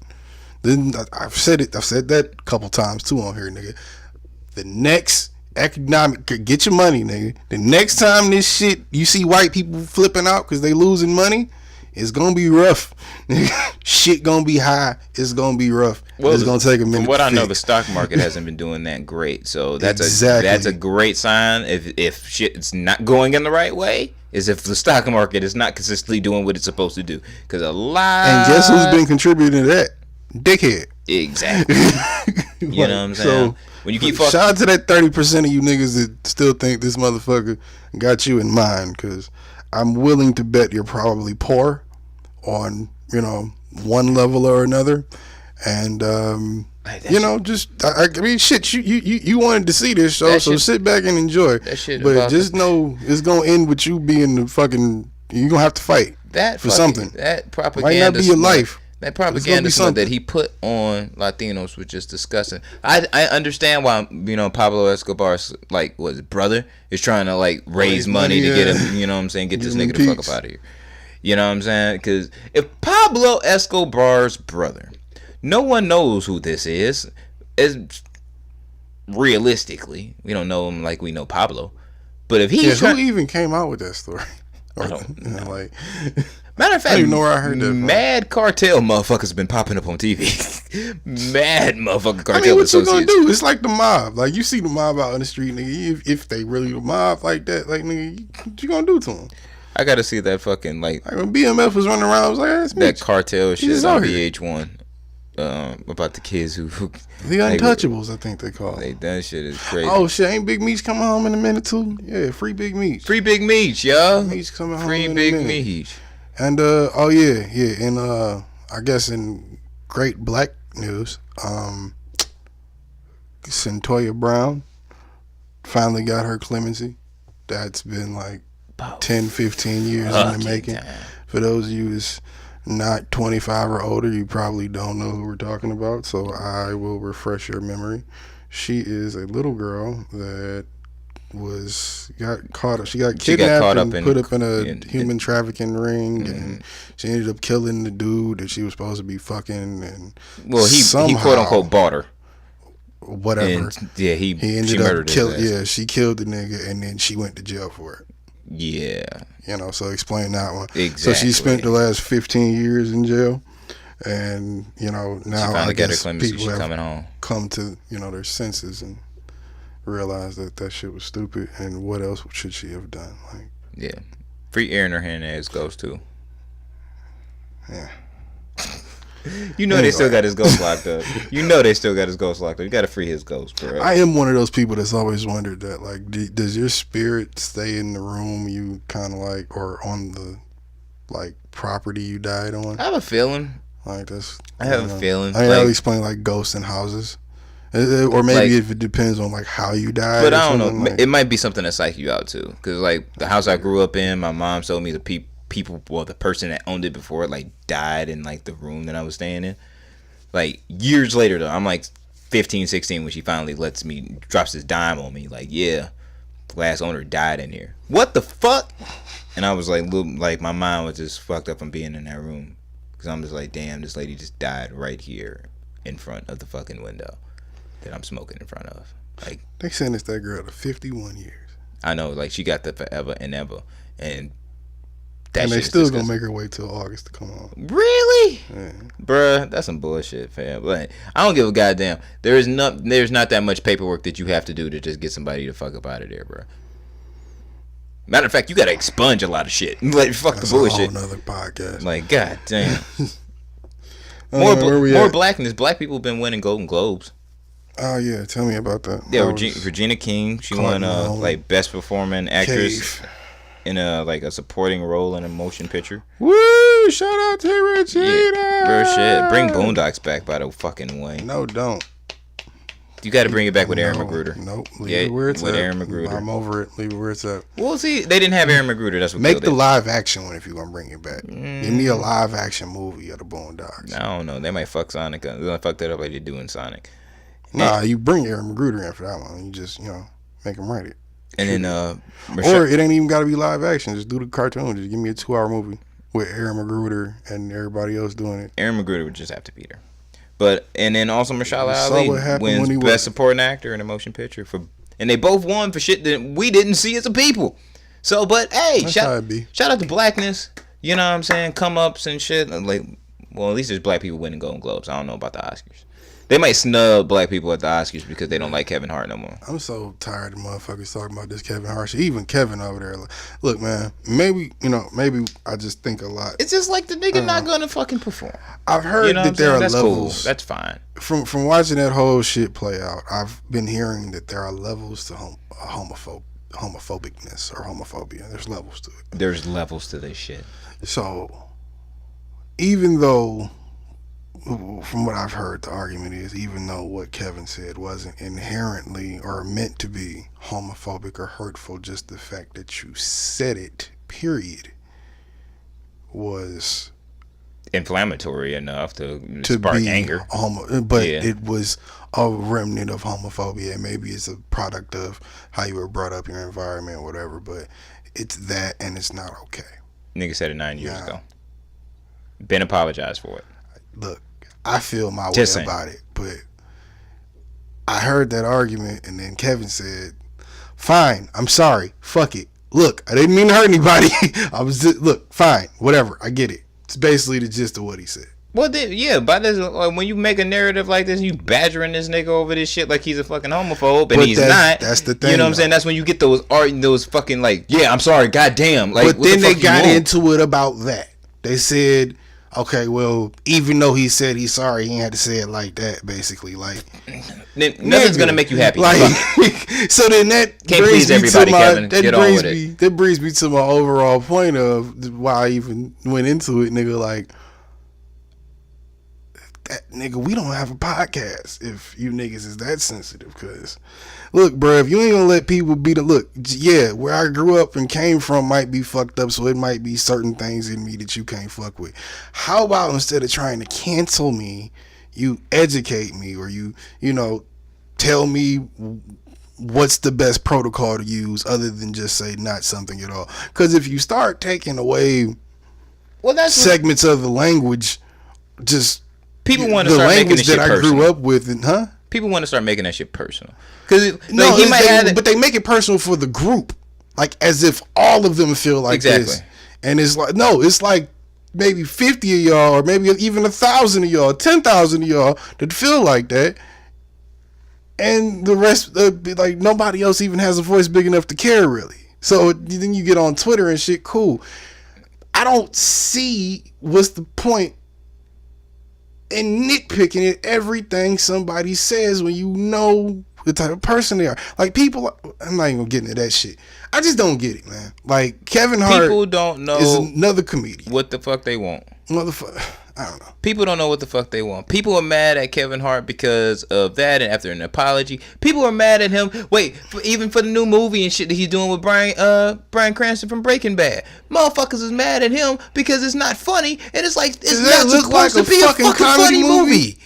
Then I've said that a couple times too on here, nigga. The next get your money, nigga. The next time this shit, you see white people flipping out because they losing money, it's gonna be rough. Shit gonna be high. It's gonna be rough. Well, it's gonna take a minute. From what I know, fix. the stock market hasn't been doing that great. So that's a great sign. If shit's not going in the right way, is if the stock market is not consistently doing what it's supposed to do. Because a lot. And guess who's been contributing to that? Dickhead. Exactly. You know what I'm saying? So, when you keep shout out to that 30% of you niggas that still think this motherfucker got you in mind, because I'm willing to bet you're probably poor on, one level or another. And, I mean, shit, you wanted to see this show, so sit back and enjoy. That shit but just know it's going to end with you being the fucking, you're going to have to fight for something. That propaganda. Might not be your life. That propaganda that he put on Latinos was just disgusting. I understand why Pablo Escobar's brother is trying to raise money to get him, you know what I'm saying, get this nigga the fuck up out of here. You know what I'm saying? Because if Pablo Escobar's brother, no one knows who this is. Realistically, we don't know him like we know Pablo. But if he's who even came out with that story? I don't know. Matter of fact, I don't even know where I heard that from. Mad cartel motherfuckers been popping up on TV. Mad motherfucking cartel. I mean, what associates. you gonna do? It's like the mob. Like, you see the mob out in the street, nigga. If they really the mob like that, nigga, what you gonna do to them? I gotta see that fucking when BMF was running around, I was like, that's that cartel shit on VH1 about the kids who the Untouchables, I think they call it. That shit is crazy. Oh shit, ain't Big Meech coming home in a minute too? Yeah, free Big Meech. Free Big Meech, yo. Meech coming home free in Big a minute. Meech. And and I guess in great black news, Centoya Brown finally got her clemency. That's been 10, 15 years in the making. Time. For those of you who's not 25 or older, you probably don't know who we're talking about, so I will refresh your memory. She is a little girl that got caught up. She got She got kidnapped caught up and in- put up in a in- human trafficking ring, and she ended up killing the dude that she was supposed to be fucking. And Well, he somehow, quote unquote bought her. whatever. And yeah, He she ended up murdered his ass. Yeah, she killed the nigga, and then she went to jail for it. Yeah. So explain that one. Exactly. So she spent the last 15 years in jail, and now She finally I got her guess clemency. people She's have coming home. come to their senses and realize that shit was stupid, and what else should she have done? Like, Yeah. Free Aaron Hernandez ghost too. yeah. You know they still got his ghost locked up. You know they still got his ghost locked up. You got to free his ghost, bro. I am one of those people that's always wondered that, like, does your spirit stay in the room you kind of like, or on the like property you died on? I have a feeling. Like that's. I have a feeling. I mean, like, I'll explain like ghosts in houses, or maybe Like- if it depends on like how you died. But or I don't know. something, like- It might be something that psych you out too. Cause like the house I grew up in, my mom told me the people, well, the person that owned it before it like died in like the room that I was staying in. Like years later though, I'm like 15, 16 when she finally drops this dime on me. Like, yeah, the last owner died in here. What the fuck? And I was like my mind was just fucked up from being in that room. Cause I'm just like, damn, this lady just died right here in front of the fucking window that I'm smoking in front of. Like, they sentenced that girl to 51 years, I know, like she got the forever and ever, and that and they shit is still gonna disgusting. make her wait till August to come on. Really, Yeah. bruh, that's some bullshit, fam. But I don't give a goddamn. There's not that much paperwork that you have to do to just get somebody to fuck up out of there, bruh. Matter of fact, you gotta expunge a lot of shit. Like, fuck That's the bullshit. a whole nother podcast. Like, god damn. Where we More at? blackness. Black people have been winning Golden Globes. Oh yeah, tell me about that. Yeah, That was Regina King. She Caught won in my own like best performing actress cave. in a supporting role in a motion picture. Woo! Shout out to Regina. Yeah, real shit. Bring Boondocks back by the fucking way. No, don't. You got to bring it back with Aaron No, Magruder. Nope. Leave Yeah, it where it's with at. Aaron Magruder. I'm over it. Leave it where it's at. Well, see, they didn't have Aaron Magruder. That's what Make killed the it. live action one if you're gonna bring it back. Give me a live action movie of the Boondocks. I don't know. They might fuck Sonic up. They're gonna fuck that up like they do in Sonic. Nah, you bring Aaron Magruder in for that one. You just make him write it. And then Or it ain't even got to be live action. Just do the cartoon. Just give me a 2-hour movie with Aaron Magruder and everybody else doing it. Aaron Magruder would just have to be there. And then also Mahershala saw Ali what happened wins when he Best was- Supporting Actor in a Motion Picture and they both won for shit that we didn't see as a people. So, but hey, That's how it be. shout out to blackness. You know what I'm saying? Come ups and shit. Like, well, at least there's black people winning Golden Globes. I don't know about the Oscars. They might snub black people at the Oscars because they don't like Kevin Hart no more. I'm so tired of motherfuckers talking about this Kevin Hart shit. Even Kevin over there. Like, look, man, maybe I just think a lot. It's just like the nigga not gonna fucking perform. I've heard You know what I'm that there saying? are That's levels. cool. That's fine. From watching that whole shit play out, I've been hearing that there are levels to homophobicness or homophobia. There's levels to it. There's levels to this shit. So, even though, from what I've heard, the argument is, even though what Kevin said wasn't inherently or meant to be homophobic or hurtful, just the fact that you said it, period, was Inflammatory enough to spark be anger. But Yeah. it was a remnant of homophobia, and maybe it's a product of how you were brought up, your environment, whatever. But it's that, and it's not okay. Nigga said it 9 years Nah. ago. Ben apologized for it. Look, I feel my way Just saying. about it, but I heard that argument, and then Kevin said, "Fine, I'm sorry. Fuck it. Look, I didn't mean to hurt anybody. I was just, look, fine, whatever. I get it." It's basically the gist of what he said. Well, then, yeah, but this, when you make a narrative like this, you badgering this nigga over this shit like he's a fucking homophobe, and But he's not. that's the thing, You know what I'm saying? though. That's when you get those fucking like, yeah, I'm sorry, goddamn. Like, But what then the they fuck got you want? into it about that. They said, okay, well, even though he said he's sorry, he ain't had to say it like that, basically. Like, Then nothing's nigga. gonna make you happy. Like, Fuck. so then that Can't brings please me everybody, to my, Kevin. that Get on brings with me that brings me to my overall point of why I even went into it, nigga. Like, that nigga, we don't have a podcast if you niggas is that sensitive. Cause look, bro, if you ain't gonna let people be yeah, where I grew up and came from might be fucked up, so it might be certain things in me that you can't fuck with. How about instead of trying to cancel me, you educate me, or you tell me what's the best protocol to use other than just say not something at all? Because if you start taking away that's segments of the language, just people want to the start making language this shit that I personal. grew up with, and People want to start making that shit personal. Because but they make it personal for the group, like as if all of them feel like this. And it's like, no, it's like maybe 50 of y'all, or maybe even 1,000 of y'all, 10,000 of y'all that feel like that, and the rest, like nobody else even has a voice big enough to care really. So then you get on Twitter and shit. Cool. I don't see what's the point in nitpicking at everything somebody says when you know the type of person they are. Like people, I'm not even getting into that shit. I just don't get it, man. Like Kevin Hart, people don't know is another comedian. What the fuck they want? Motherfucker, I don't know. People don't know what the fuck they want. People are mad at Kevin Hart because of that, and after an apology, people are mad at him. Even for the new movie and shit that he's doing with Bryan Cranston from Breaking Bad, motherfuckers is mad at him because it's not funny, and it's like it's not supposed to be a fucking funny movie.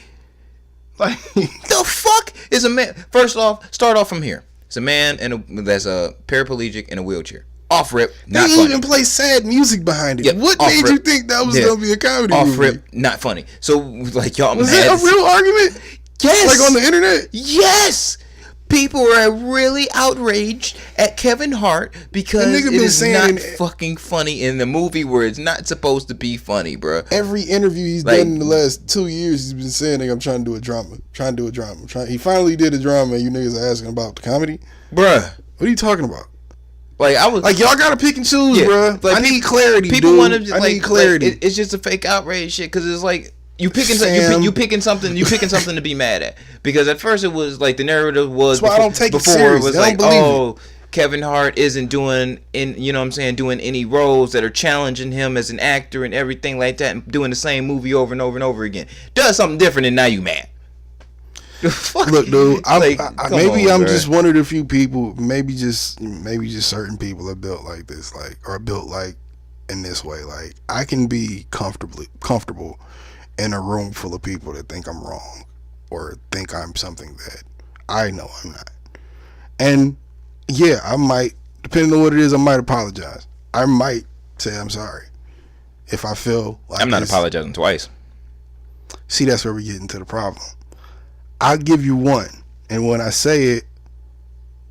Like the fuck is a man? First off, start off from here. It's a man that's a paraplegic in a wheelchair. Off rip, not they funny. even play sad music behind it. Yeah, what made you think that was gonna be a comedy off movie? Rip, not funny. So like y'all was mad? it a real argument? Yes. Like on the internet? Yes. People are really outraged at Kevin Hart because it is not fucking funny in the movie where it's not supposed to be funny, bro. Every interview he's done in the last 2 years, he's been saying, like, I'm trying to do a drama. He finally did a drama, and you niggas are asking about the comedy? Bruh. What are you talking about? Like, I was... Like, y'all gotta pick and choose, bruh. Like, I need clarity, people want to... I need clarity. It's just a fake outrage shit, because it's like... You picking something to be mad at, because at first it was like the narrative was that's why I don't take it serious. It was like, oh, Kevin Hart isn't doing any roles that are challenging him as an actor and everything like that, and doing the same movie over and over and over again. Does something different, and now you mad. Look, dude, maybe I'm bro. just one of the few people. Maybe just certain people are built like this, like, or built like in this way. Like, I can be comfortable in a room full of people that think I'm wrong or think I'm something that I know I'm not. And yeah, I might, depending on what it is, I might apologize. I might say I'm sorry if I feel like I'm not apologizing twice. See, that's where we get into the problem. I'll give you one, and when I say it,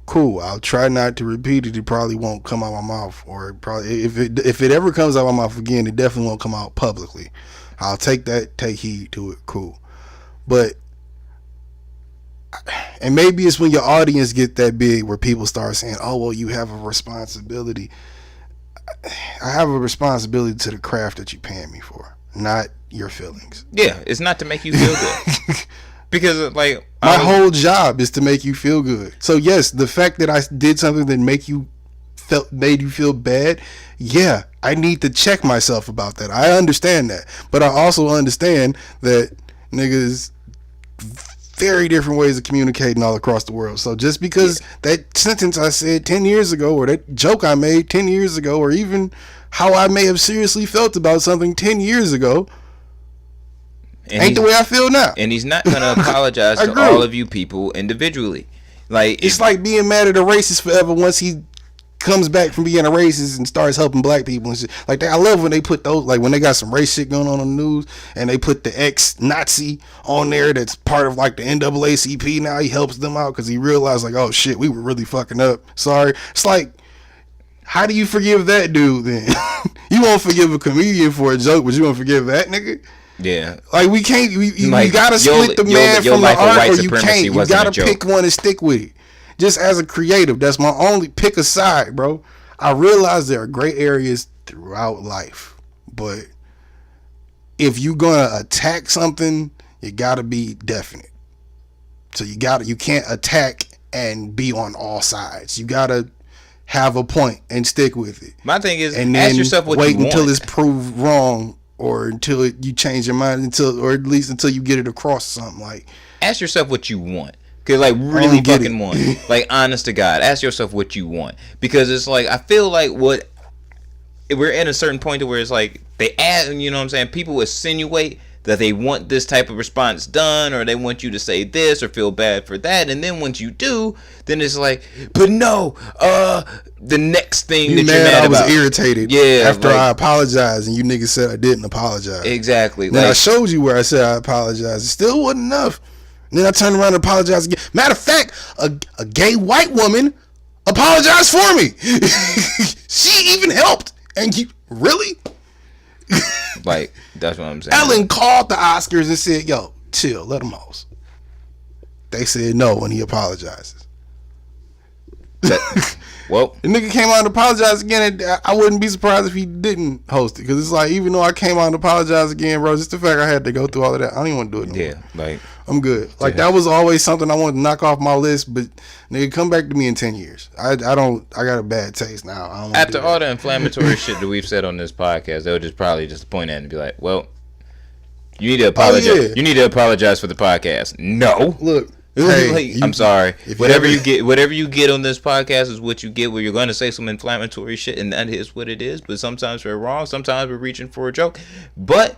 cool, I'll try not to repeat it. It probably won't come out my mouth, or probably if it ever comes out my mouth again, it definitely won't come out publicly. I'll take heed to it, cool. But, and maybe it's when your audience get that big where people start saying, oh, well, you have a responsibility. I have a responsibility to the craft that you're paying me for, not your feelings. Yeah, it's not to make you feel good. Because, like... My whole job is to make you feel good. So, yes, the fact that I did something that made you feel bad, yeah, I need to check myself about that. I understand that, but I also understand that niggas very different ways of communicating all across the world. So just because that sentence I said 10 years ago, or that joke I made 10 years ago, or even how I may have seriously felt about something 10 years ago, ain't the way I feel now. And he's not gonna apologize to all of you people individually. Like, it's like being mad at a racist forever once he comes back from being a racist and starts helping black people and shit. Like, I love when they put those, like when they got some race shit going on the news and they put the ex-Nazi on there that's part of like the NAACP. Now he helps them out because he realized, like, oh shit, we were really fucking up. Sorry. It's like, how do you forgive that dude then? You won't forgive a comedian for a joke, but you won't forgive that nigga? Yeah. Like, we can't, you gotta split the man from the art, or you can't. You gotta pick one and stick with it. Just as a creative, that's my only pick a side, bro. I realize there are gray areas throughout life, but if you're gonna attack something, you gotta be definite. So you can't attack and be on all sides. You gotta have a point and stick with it. My thing is, and ask yourself what you want. Wait until it's proved wrong, or until you change your mind, or at least until you get it across something. Like, ask yourself what you want. Cause like really fucking want, like, honest to God, ask yourself what you want, because it's like, I feel like we're in a certain point to where it's like they add, you know what I'm saying, people insinuate that they want this type of response done, or they want you to say this or feel bad for that, and then once you do, then it's like, but no, the next thing you that you're mad I was about. irritated after I apologized and you niggas said I didn't apologize. Exactly. Then I showed you where I said I apologized. It still wasn't enough. And then I turned around and apologized again. Matter of fact, a gay white woman apologized for me. She even helped. And you really? Like, that's what I'm saying. Ellen called the Oscars and said, yo, chill, let them host. They said no when he apologizes. Well, the nigga came out and apologized again, and I wouldn't be surprised if he didn't host it. Because it's like, even though I came out and apologized again, bro, just the fact I had to go through all of that, I don't even want to do it no more. Like, I'm good. Like, that was always something I wanted to knock off my list, but nigga, come back to me in 10 years. I got a bad taste now. I don't after all the inflammatory shit that we've said on this podcast, they'll just probably just point at it and be like, well, you need to apologize. Oh, yeah. You need to apologize for the podcast. No. Look. Hey, I'm sorry. Whatever you get on this podcast is what you get. Where you're going to say some inflammatory shit, and that is what it is. But sometimes we're wrong. Sometimes we're reaching for a joke. But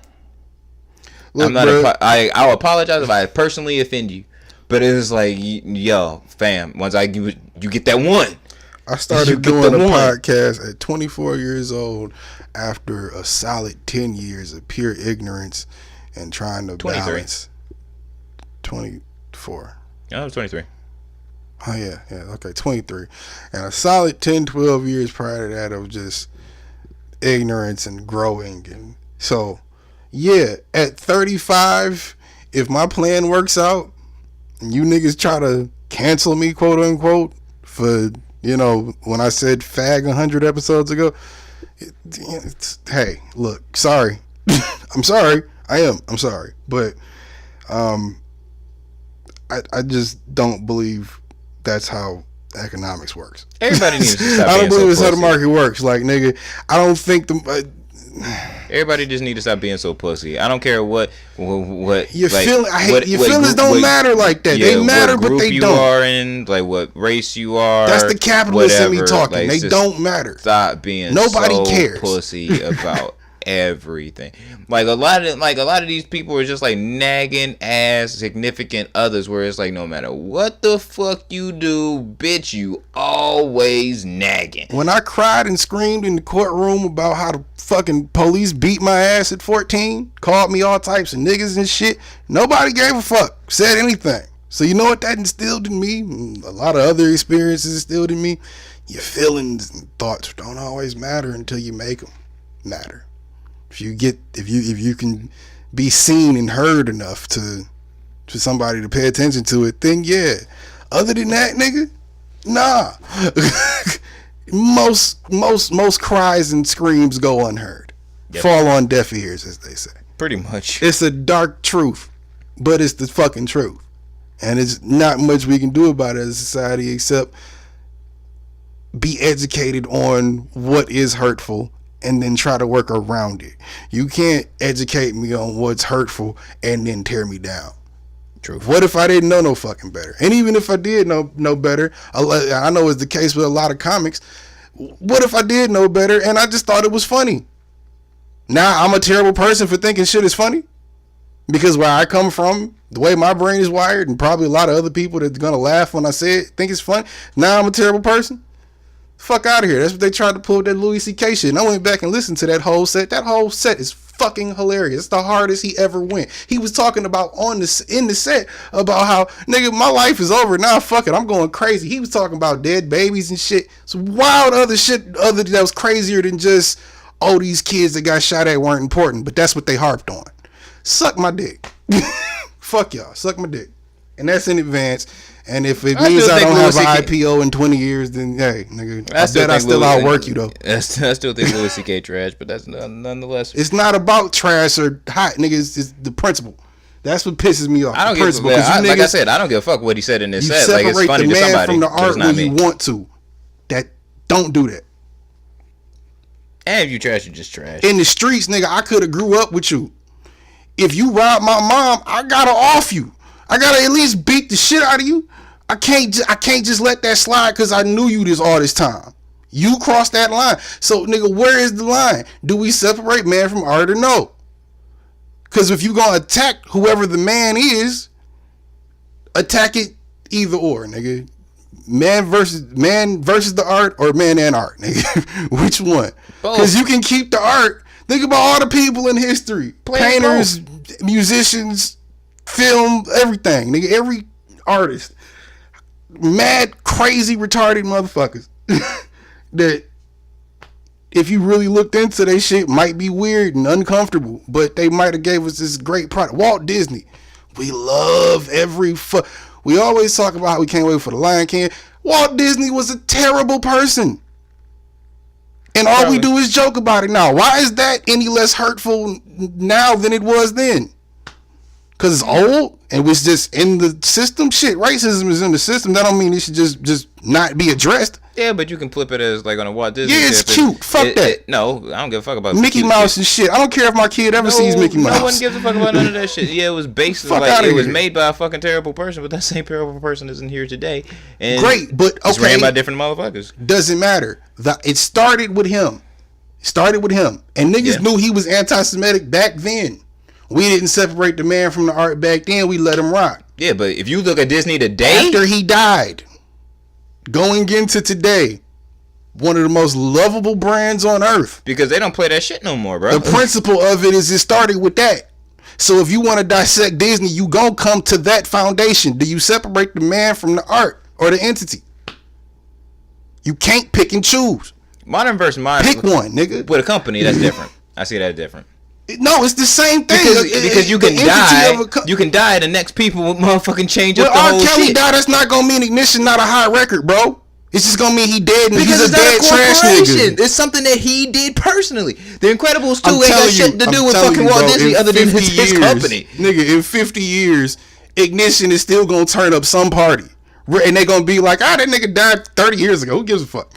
look, I'm not. I'll apologize if I personally offend you. But it was like, yo, fam. Once you get that one. I started doing a podcast at 24 years old after a solid 10 years of pure ignorance and trying to 23. balance. 24. Oh, I was 23. Oh, yeah, okay, 23. And a solid 10, 12 years prior to that of just ignorance and growing. And so, yeah, at 35, if my plan works out and you niggas try to cancel me, quote unquote, for, when I said fag 100 episodes ago, hey, look, sorry. I'm sorry. I'm sorry. But, I just don't believe that's how economics works. Everybody needs to stop. I don't believe it's how the market works. Like, nigga, I don't think everybody just need to stop being so pussy. I don't care what your feelings don't matter like that. Yeah, they matter, but they you don't. Are in, like, what race you are. That's the capitalist in me talking. Like, they don't matter. Stop being nobody cares. Pussy about everything. Like a lot of these people are just like nagging ass significant others, where it's like, no matter what the fuck you do, bitch, you always nagging. When I cried and screamed in the courtroom about how the fucking police beat my ass at 14, called me all types of niggas and shit, nobody gave a fuck, said anything. So you know what that instilled in me? A lot of other experiences instilled in me. Your feelings and thoughts don't always matter until you make them matter. If you can be seen and heard enough to somebody to pay attention to it, then yeah. Other than that, nigga, nah. most cries and screams go unheard. Yep. Fall on deaf ears, as they say. Pretty much. It's a dark truth, but it's the fucking truth. And it's not much we can do about it as a society except be educated on what is hurtful and then try to work around it. You can't educate me on what's hurtful and then tear me down. True. What if I didn't know no fucking better? And even if I did know better, I know it's the case with a lot of comics. What if I did know better and I just thought it was funny? Now I'm a terrible person for thinking shit is funny? Because where I come from, the way my brain is wired, and probably a lot of other people that's gonna laugh when I say it, think it's funny. Now I'm a terrible person? Fuck out of here. That's what they tried to pull with that Louis C.K. shit. And I went back and listened to that whole set. That whole set is fucking hilarious. It's the hardest he ever went. He was talking about in the set about how, nigga, my life is over now. Fuck it, I'm going crazy. He was talking about dead babies and shit. Some wild other shit that was crazier than just, oh, these kids that got shot at weren't important. But that's what they harped on. Suck my dick. Fuck y'all. Suck my dick. And that's in advance. And if it means I don't have an IPO in 20 years, then hey, nigga, I bet I still outwork you though. I still think Louis C.K. trash, but that's nonetheless. It's not about trash or hot, nigga. It's the principle. That's what pisses me off. I don't give a fuck. Like I said, I don't give a fuck what he said in this set. Like, it's funny to somebody. Separate the man from the art when you want to. Don't do that. And if you trash, you just trash. In the streets, nigga, I could have grew up with you. If you robbed my mom, I gotta off you. I gotta at least beat the shit out of you. I can't just let that slide because I knew you all this time. You crossed that line. So, nigga, where is the line? Do we separate man from art or no? Because if you gonna attack whoever the man is, attack it either or, nigga. Man versus the art, or man and art, nigga. Which one? Because you can keep the art. Think about all the people in history. Painters, musicians, film, everything, nigga. Every artist. Mad, crazy, retarded motherfuckers. That if you really looked into their shit, might be weird and uncomfortable, but they might have gave us this great product. Walt Disney. We love we always talk about how we can't wait for the Lion King. Walt Disney was a terrible person. And all we do is joke about it now. Why is that any less hurtful now than it was then? Because it's old and was just in the system? Shit, racism is in the system. That don't mean it should just not be addressed. Yeah, but you can flip it as like on a Walt Disney. Yeah, it's cute. Fuck that. No, I don't give a fuck about Mickey Mouse and shit. I don't care if my kid ever sees Mickey Mouse. No one gives a fuck about none of that shit. Yeah, it was based like it was made by a fucking terrible person, but that same terrible person isn't here today. And great, but okay, it's ran by different motherfuckers. Doesn't matter. It started with him. And niggas knew he was anti-Semitic back then. We didn't separate the man from the art back then. We let him rock. Yeah, but if you look at Disney today, after he died, going into today, one of the most lovable brands on earth. Because they don't play that shit no more, bro. The principle of it is it started with that. So if you want to dissect Disney, you gon' come to that foundation. Do you separate the man from the art or the entity? You can't pick and choose. Modern versus modern. Pick one, nigga. With a company, that's different. I see that different. No, it's the same thing. Because you can die. You can die. The next people will motherfucking change up the whole shit. R. Kelly died. That's not gonna mean Ignition not a high record, bro. It's just gonna mean he dead and because he's a dead trash nigga. It's something that he did personally. The Incredibles 2 ain't got shit to do with fucking Walt Disney other than his company. Nigga, in 50 years, Ignition is still gonna turn up some party. And they gonna be like, that nigga died 30 years ago. Who gives a fuck?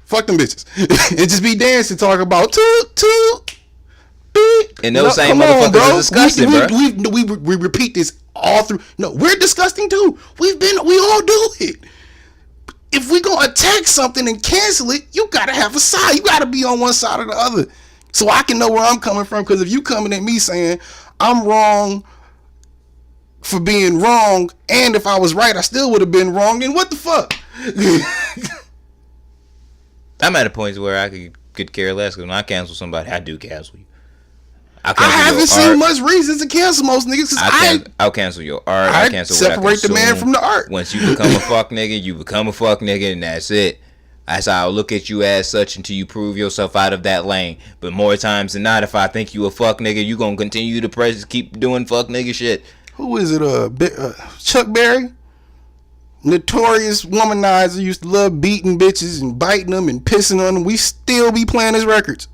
Fuck them bitches. And just be dancing, talking about toot. And those same motherfuckers are disgusting, bro. We repeat this all through. No, we're disgusting too. We all do it. If we gonna attack something and cancel it, you gotta have a side. You gotta be on one side or the other, so I can know where I'm coming from. Because if you coming at me saying I'm wrong for being wrong, and if I was right, I still would have been wrong, then what the fuck? I'm at a point where I could care less. Because when I cancel somebody, I do cancel you. I haven't seen much reasons to cancel most niggas. I'll cancel your art. I cancel separate the man from the art. Once you become a fuck nigga, you become a fuck nigga, and that's it. That's how I'll look at you as such until you prove yourself out of that lane. But more times than not, if I think you a fuck nigga, you gonna continue to keep doing fuck nigga shit. Who is it? Chuck Berry? Notorious womanizer, used to love beating bitches and biting them and pissing on them. We still be playing his records.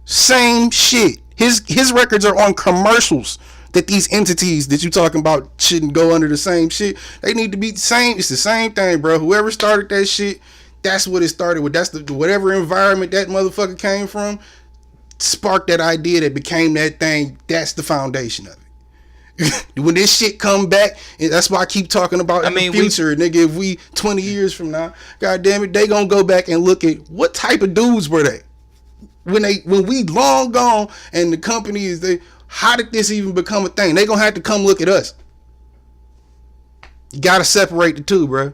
Same shit. His records are on commercials that these entities that you talking about shouldn't go under the same shit. They need to be the same. It's the same thing, bro. Whoever started that shit, that's what it started with. That's whatever environment that motherfucker came from, sparked that idea that became that thing. That's the foundation of it. When this shit come back, and that's why I keep talking about in the future, nigga. If we 20 years from now, goddamn it, they gonna go back and look at what type of dudes were they. When we long gone and the company is there, how did this even become a thing? They gonna have to come look at us. You gotta separate the two, bro.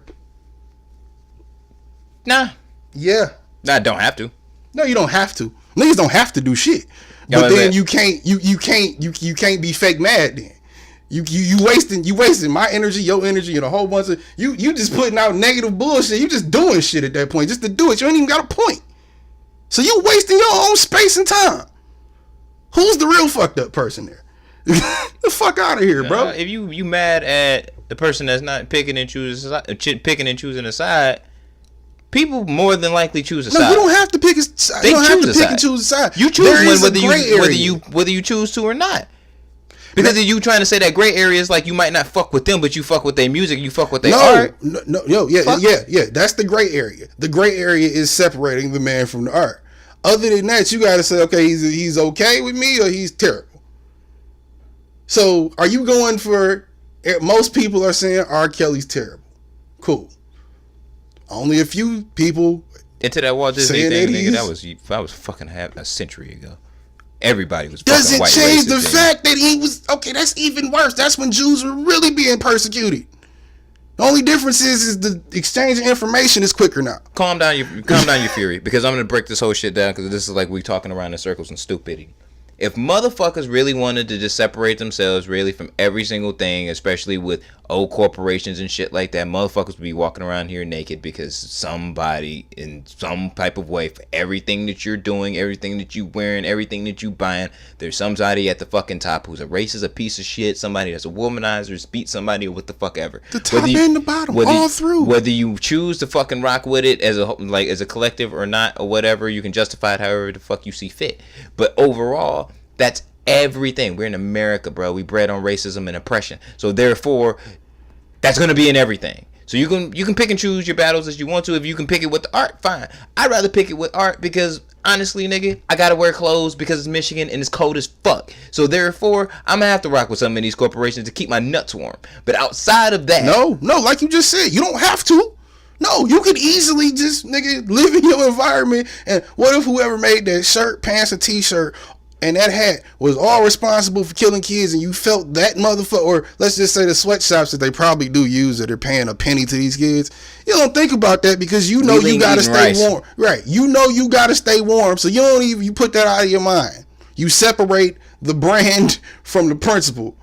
Nah. Yeah. I don't have to. No, you don't have to. Niggas don't have to do shit. But then you can't be fake mad then. You wasting my energy, your energy, and a whole bunch of you just putting out negative bullshit. You just doing shit at that point just to do it. You ain't even got a point. So you wasting your own space and time. Who's the real fucked up person there? The fuck out of here, bro. If you mad at the person that's not picking and choosing a side, people more than likely choose a side. No, you don't have to pick a side. You don't have to pick and choose a side. You choose one whether you choose to or not. Because if you trying to say that gray area is like you might not fuck with them, but you fuck with their music, you fuck with their art. Yeah. That's the gray area. The gray area is separating the man from the art. Other than that, you gotta say, okay, he's okay with me or he's terrible. So, are you going for? Most people are saying R. Kelly's terrible. Cool. Only a few people into that Walt Disney thing, nigga. That was fucking a century ago. Everybody was fucking Doesn't white change racist the then. fact that he was okay. That's even worse. That's when Jews were really being persecuted. The only difference is the exchange of information is quicker now. Calm down your fury, because I'm gonna break this whole shit down, because this is like we talking around in circles and stupidity. If motherfuckers really wanted to just separate themselves really from every single thing, especially with old corporations and shit like that, motherfuckers would be walking around here naked, because somebody in some type of way, for everything that you're doing, everything that you wearing, everything that you buying, there's somebody at the fucking top who's a racist, a piece of shit, somebody that's a womanizer, beat somebody, or what the fuck ever. The top and the bottom, all through. Whether you choose to fucking rock with it as a collective or not, or whatever, you can justify it however the fuck you see fit. But overall, that's everything. We're in America, bro. We bred on racism and oppression. So therefore, that's gonna be in everything. So you can pick and choose your battles as you want to. If you can pick it with the art, fine. I'd rather pick it with art, because honestly, nigga, I gotta wear clothes because it's Michigan and it's cold as fuck. So therefore, I'm gonna have to rock with some of these corporations to keep my nuts warm. But outside of that, no, like you just said, you don't have to. No, you could easily just, nigga, live in your environment. And what if whoever made that shirt, pants, and t-shirt and that hat was all responsible for killing kids, and you felt that motherfucker, or let's just say the sweatshops that they probably do use that are paying a penny to these kids. You don't think about that because you know you gotta stay warm. Right. You know you gotta stay warm, so you put that out of your mind. You separate the brand from the principle.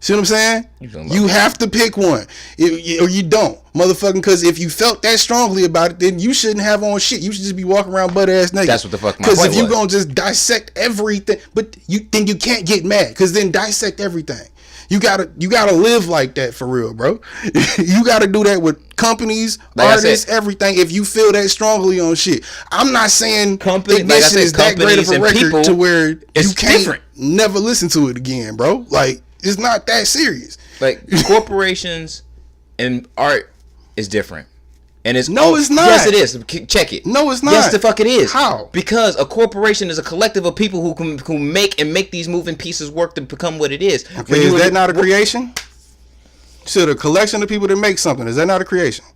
See what I'm saying? You have to pick one, or you don't, motherfucking. Because if you felt that strongly about it, then you shouldn't have on shit. You should just be walking around butt ass naked. That's what the fuck my point was. Because if you gonna just dissect everything, but then you can't get mad. Because then dissect everything. You gotta live like that for real, bro. You gotta do that with companies, artists, everything. If you feel that strongly on shit, I'm not saying Ignition is that great of a record to where you can't never listen to it again, bro. Like. It's not that serious. Like, corporations and art is different. And it's it's not. Yes, it is. Check it. No, it's not. Yes, the fuck it is. How? Because a corporation is a collective of people who make these moving pieces work to become what it is. Okay, is that not a creation? So the collection of people that make something, is that not a creation?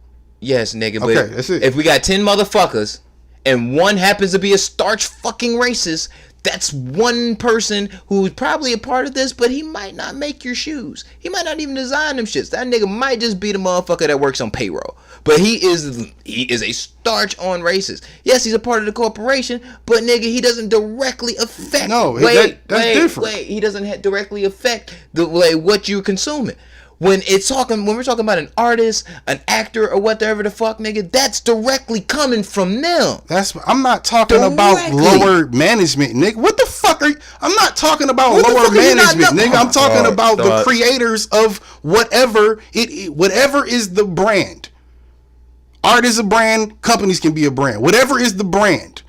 Yes, nigga. Okay, but that's it. If we got 10 motherfuckers and one happens to be a starch fucking racist, that's one person who's probably a part of this, but he might not make your shoes. He might not even design them shits. That nigga might just be the motherfucker that works on payroll. But he is a starch on racist. Yes, he's a part of the corporation, but nigga, he doesn't directly affect. No, that's different. He doesn't directly affect the way what you're consuming. When we're talking about an artist, an actor, or whatever the fuck, nigga, that's directly coming from them. I'm not talking about lower management, nigga. What the fuck are you? I'm not talking about lower management, nigga. I'm talking about the creators of whatever is the brand. Art is a brand. Companies can be a brand. Whatever is the brand.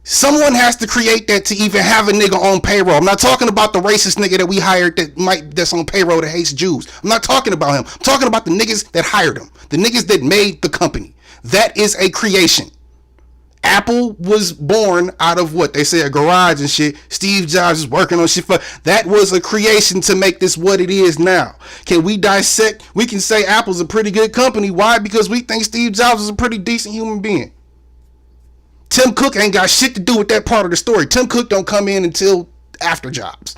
Someone has to create that to even have a nigga on payroll. I'm not talking about the racist nigga that we hired that's on payroll that hates Jews. I'm not talking about him. I'm talking about the niggas that hired him. The niggas that made the company. That is a creation. Apple was born out of what? They say a garage and shit. Steve Jobs is working on shit. That was a creation to make this what it is now. Can we dissect? We can say Apple's a pretty good company. Why? Because we think Steve Jobs is a pretty decent human being. Tim Cook ain't got shit to do with that part of the story. Tim Cook don't come in until after Jobs.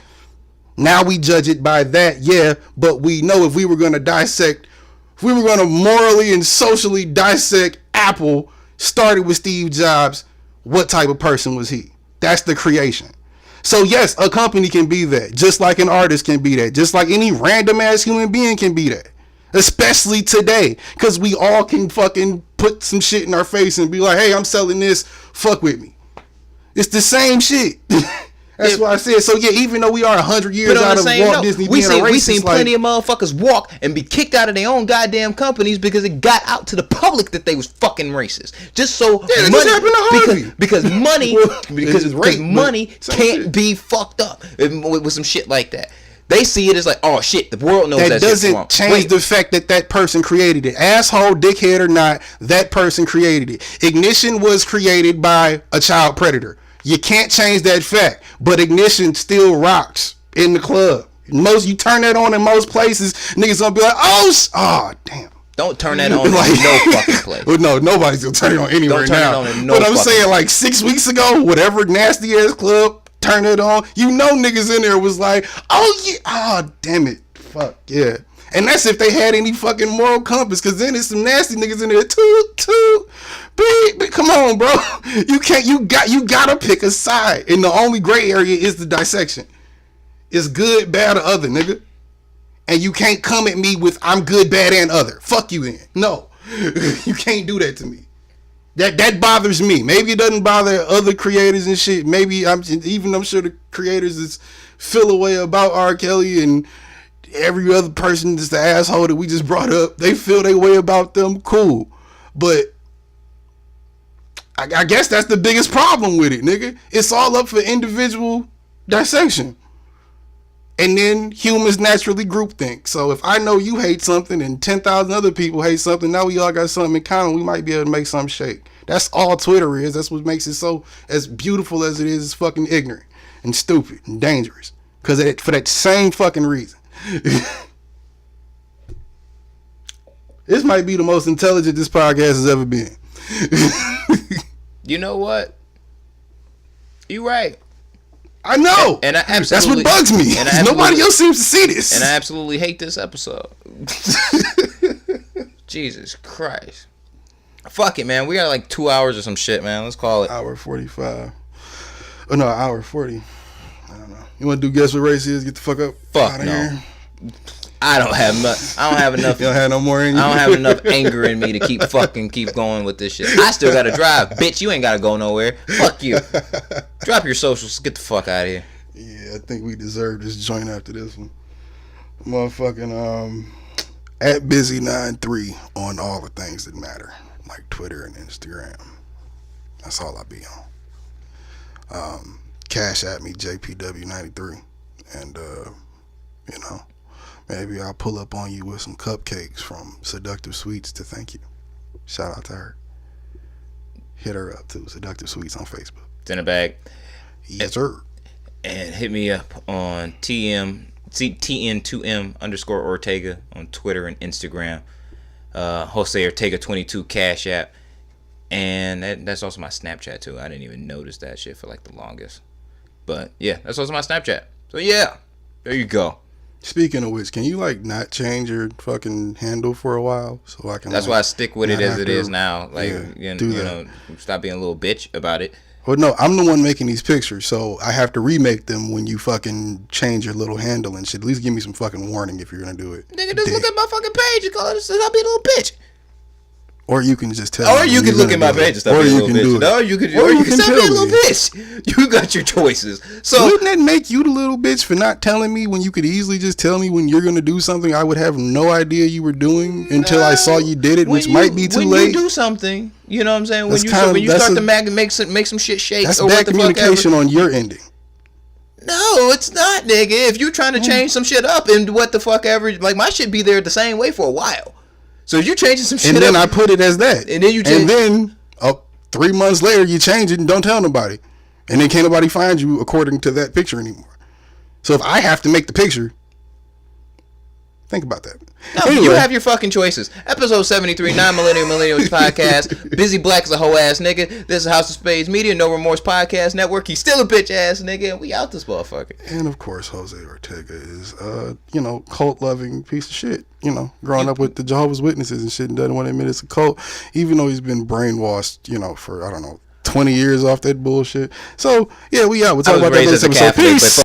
Now we judge it by that, yeah, but we know if we were going to morally and socially dissect Apple, started with Steve Jobs, what type of person was he? That's the creation. So yes, a company can be that, just like an artist can be that, just like any random ass human being can be that. Especially today, because we all can fucking put some shit in our face and be like, hey, I'm selling this, fuck with me. It's the same shit. That's what I said. So yeah, even though we are 100 years out of Walt Disney being a racist, we seen plenty of motherfuckers walk and be kicked out of their own goddamn companies because it got out to the public that they was fucking racist. Just so money, just happened to Harvey. because money because money can't shit. be fucked up with some shit like that. They see it as like, oh shit, the world knows that shit's wrong. That doesn't change the fact that person created it. Asshole, dickhead or not, that person created it. Ignition was created by a child predator. You can't change that fact. But Ignition still rocks in the club. You turn that on in most places, niggas gonna be like, oh damn. Don't turn that on in no fucking place. Well, no, nobody's gonna turn it on anywhere now. But I'm saying, like 6 weeks ago, whatever nasty ass club turn it on, you know niggas in there was like, oh yeah, oh damn it, fuck yeah. And that's if they had any fucking moral compass, because then there's some nasty niggas in there too. But come on, bro. You gotta pick a side. And the only gray area is the dissection. It's good, bad, or other, nigga. And you can't come at me with I'm good, bad, and other. Fuck you then. No. You can't do that to me. That bothers me. Maybe it doesn't bother other creators and shit. Maybe I'm sure the creators is feel a way about R. Kelly and every other person that's the asshole that we just brought up. They feel their way about them. Cool. But I guess that's the biggest problem with it, nigga. It's all up for individual dissection. And then humans naturally groupthink. So if I know you hate something and 10,000 other people hate something, now we all got something in common. We might be able to make something shake. That's all Twitter is. That's what makes it so, as beautiful as it is, it's fucking ignorant and stupid and dangerous. Because for that same fucking reason. This might be the most intelligent this podcast has ever been. You know what? You right. I know. And I absolutely, that's what bugs me. And nobody else seems to see this. And I absolutely hate this episode. Jesus Christ. Fuck it, man. We got like 2 hours or some shit, man. Let's call it. Hour 45. Oh, no, hour 40. I don't know. You want to do guess what race is? Get the fuck up. Fuck no. Here. I don't have enough. You don't have no more in you? I don't have enough anger in me to keep going with this shit. I still gotta drive. Bitch, you ain't gotta go nowhere. Fuck you. Drop your socials. Get the fuck out of here. Yeah, I think we deserve this joint after this one. Motherfucking, at busy93 on all the things that matter. Like Twitter and Instagram. That's all I be on. Cash at me, JPW93. And, you know, maybe I'll pull up on you with some cupcakes from Seductive Sweets to thank you. Shout out to her. Hit her up too, Seductive Sweets on Facebook. It's in a bag. Yes, sir. And hit me up on TN2M_Ortega on Twitter and Instagram. Jose Ortega 22 Cash App. And that's also my Snapchat too. I didn't even notice that shit for like the longest. But yeah, that's also my Snapchat. So yeah, there you go. Speaking of which, can you like not change your fucking handle for a while so I can? That's like, why I stick with it as it is now. Like you know, stop being a little bitch about it. Well, no, I'm the one making these pictures, so I have to remake them when you fucking change your little handle and shit. At least give me some fucking warning if you're gonna do it. Nigga, just look at my fucking page and call it. I'll be a little bitch. Or you can just tell. Or you can look at my page and stop being a little bitch. No, you can stop being a little bitch. You got your choices. So wouldn't that make you the little bitch for not telling me when you could easily just tell me when you're gonna do something I would have no idea you were doing until I saw you did it, which might be too late. When you do something, you know what I'm saying? When you start to make some shit shake. That's bad communication on your ending. No, it's not, nigga. If you're trying to change some shit up and what the fuck ever, like my shit be there the same way for a while. So if you're changing some shit and then I put it as that. And then you change. And then 3 months later you change it and don't tell nobody. And then can't nobody find you according to that picture anymore. So if I have to make the picture, think about that. No, anyway. You have your fucking choices. Episode 73, Millennials Podcast. Busy Black is a hoe ass nigga. This is House of Spades Media, No Remorse Podcast Network. He's still a bitch ass nigga, and we out this motherfucker. And of course, Jose Ortega is, cult loving piece of shit. You know, growing up with the Jehovah's Witnesses and shit and doesn't want to admit it's a cult, even though he's been brainwashed, for, 20 years off that bullshit. So, yeah, we out. We'll talk about that next episode. Peace.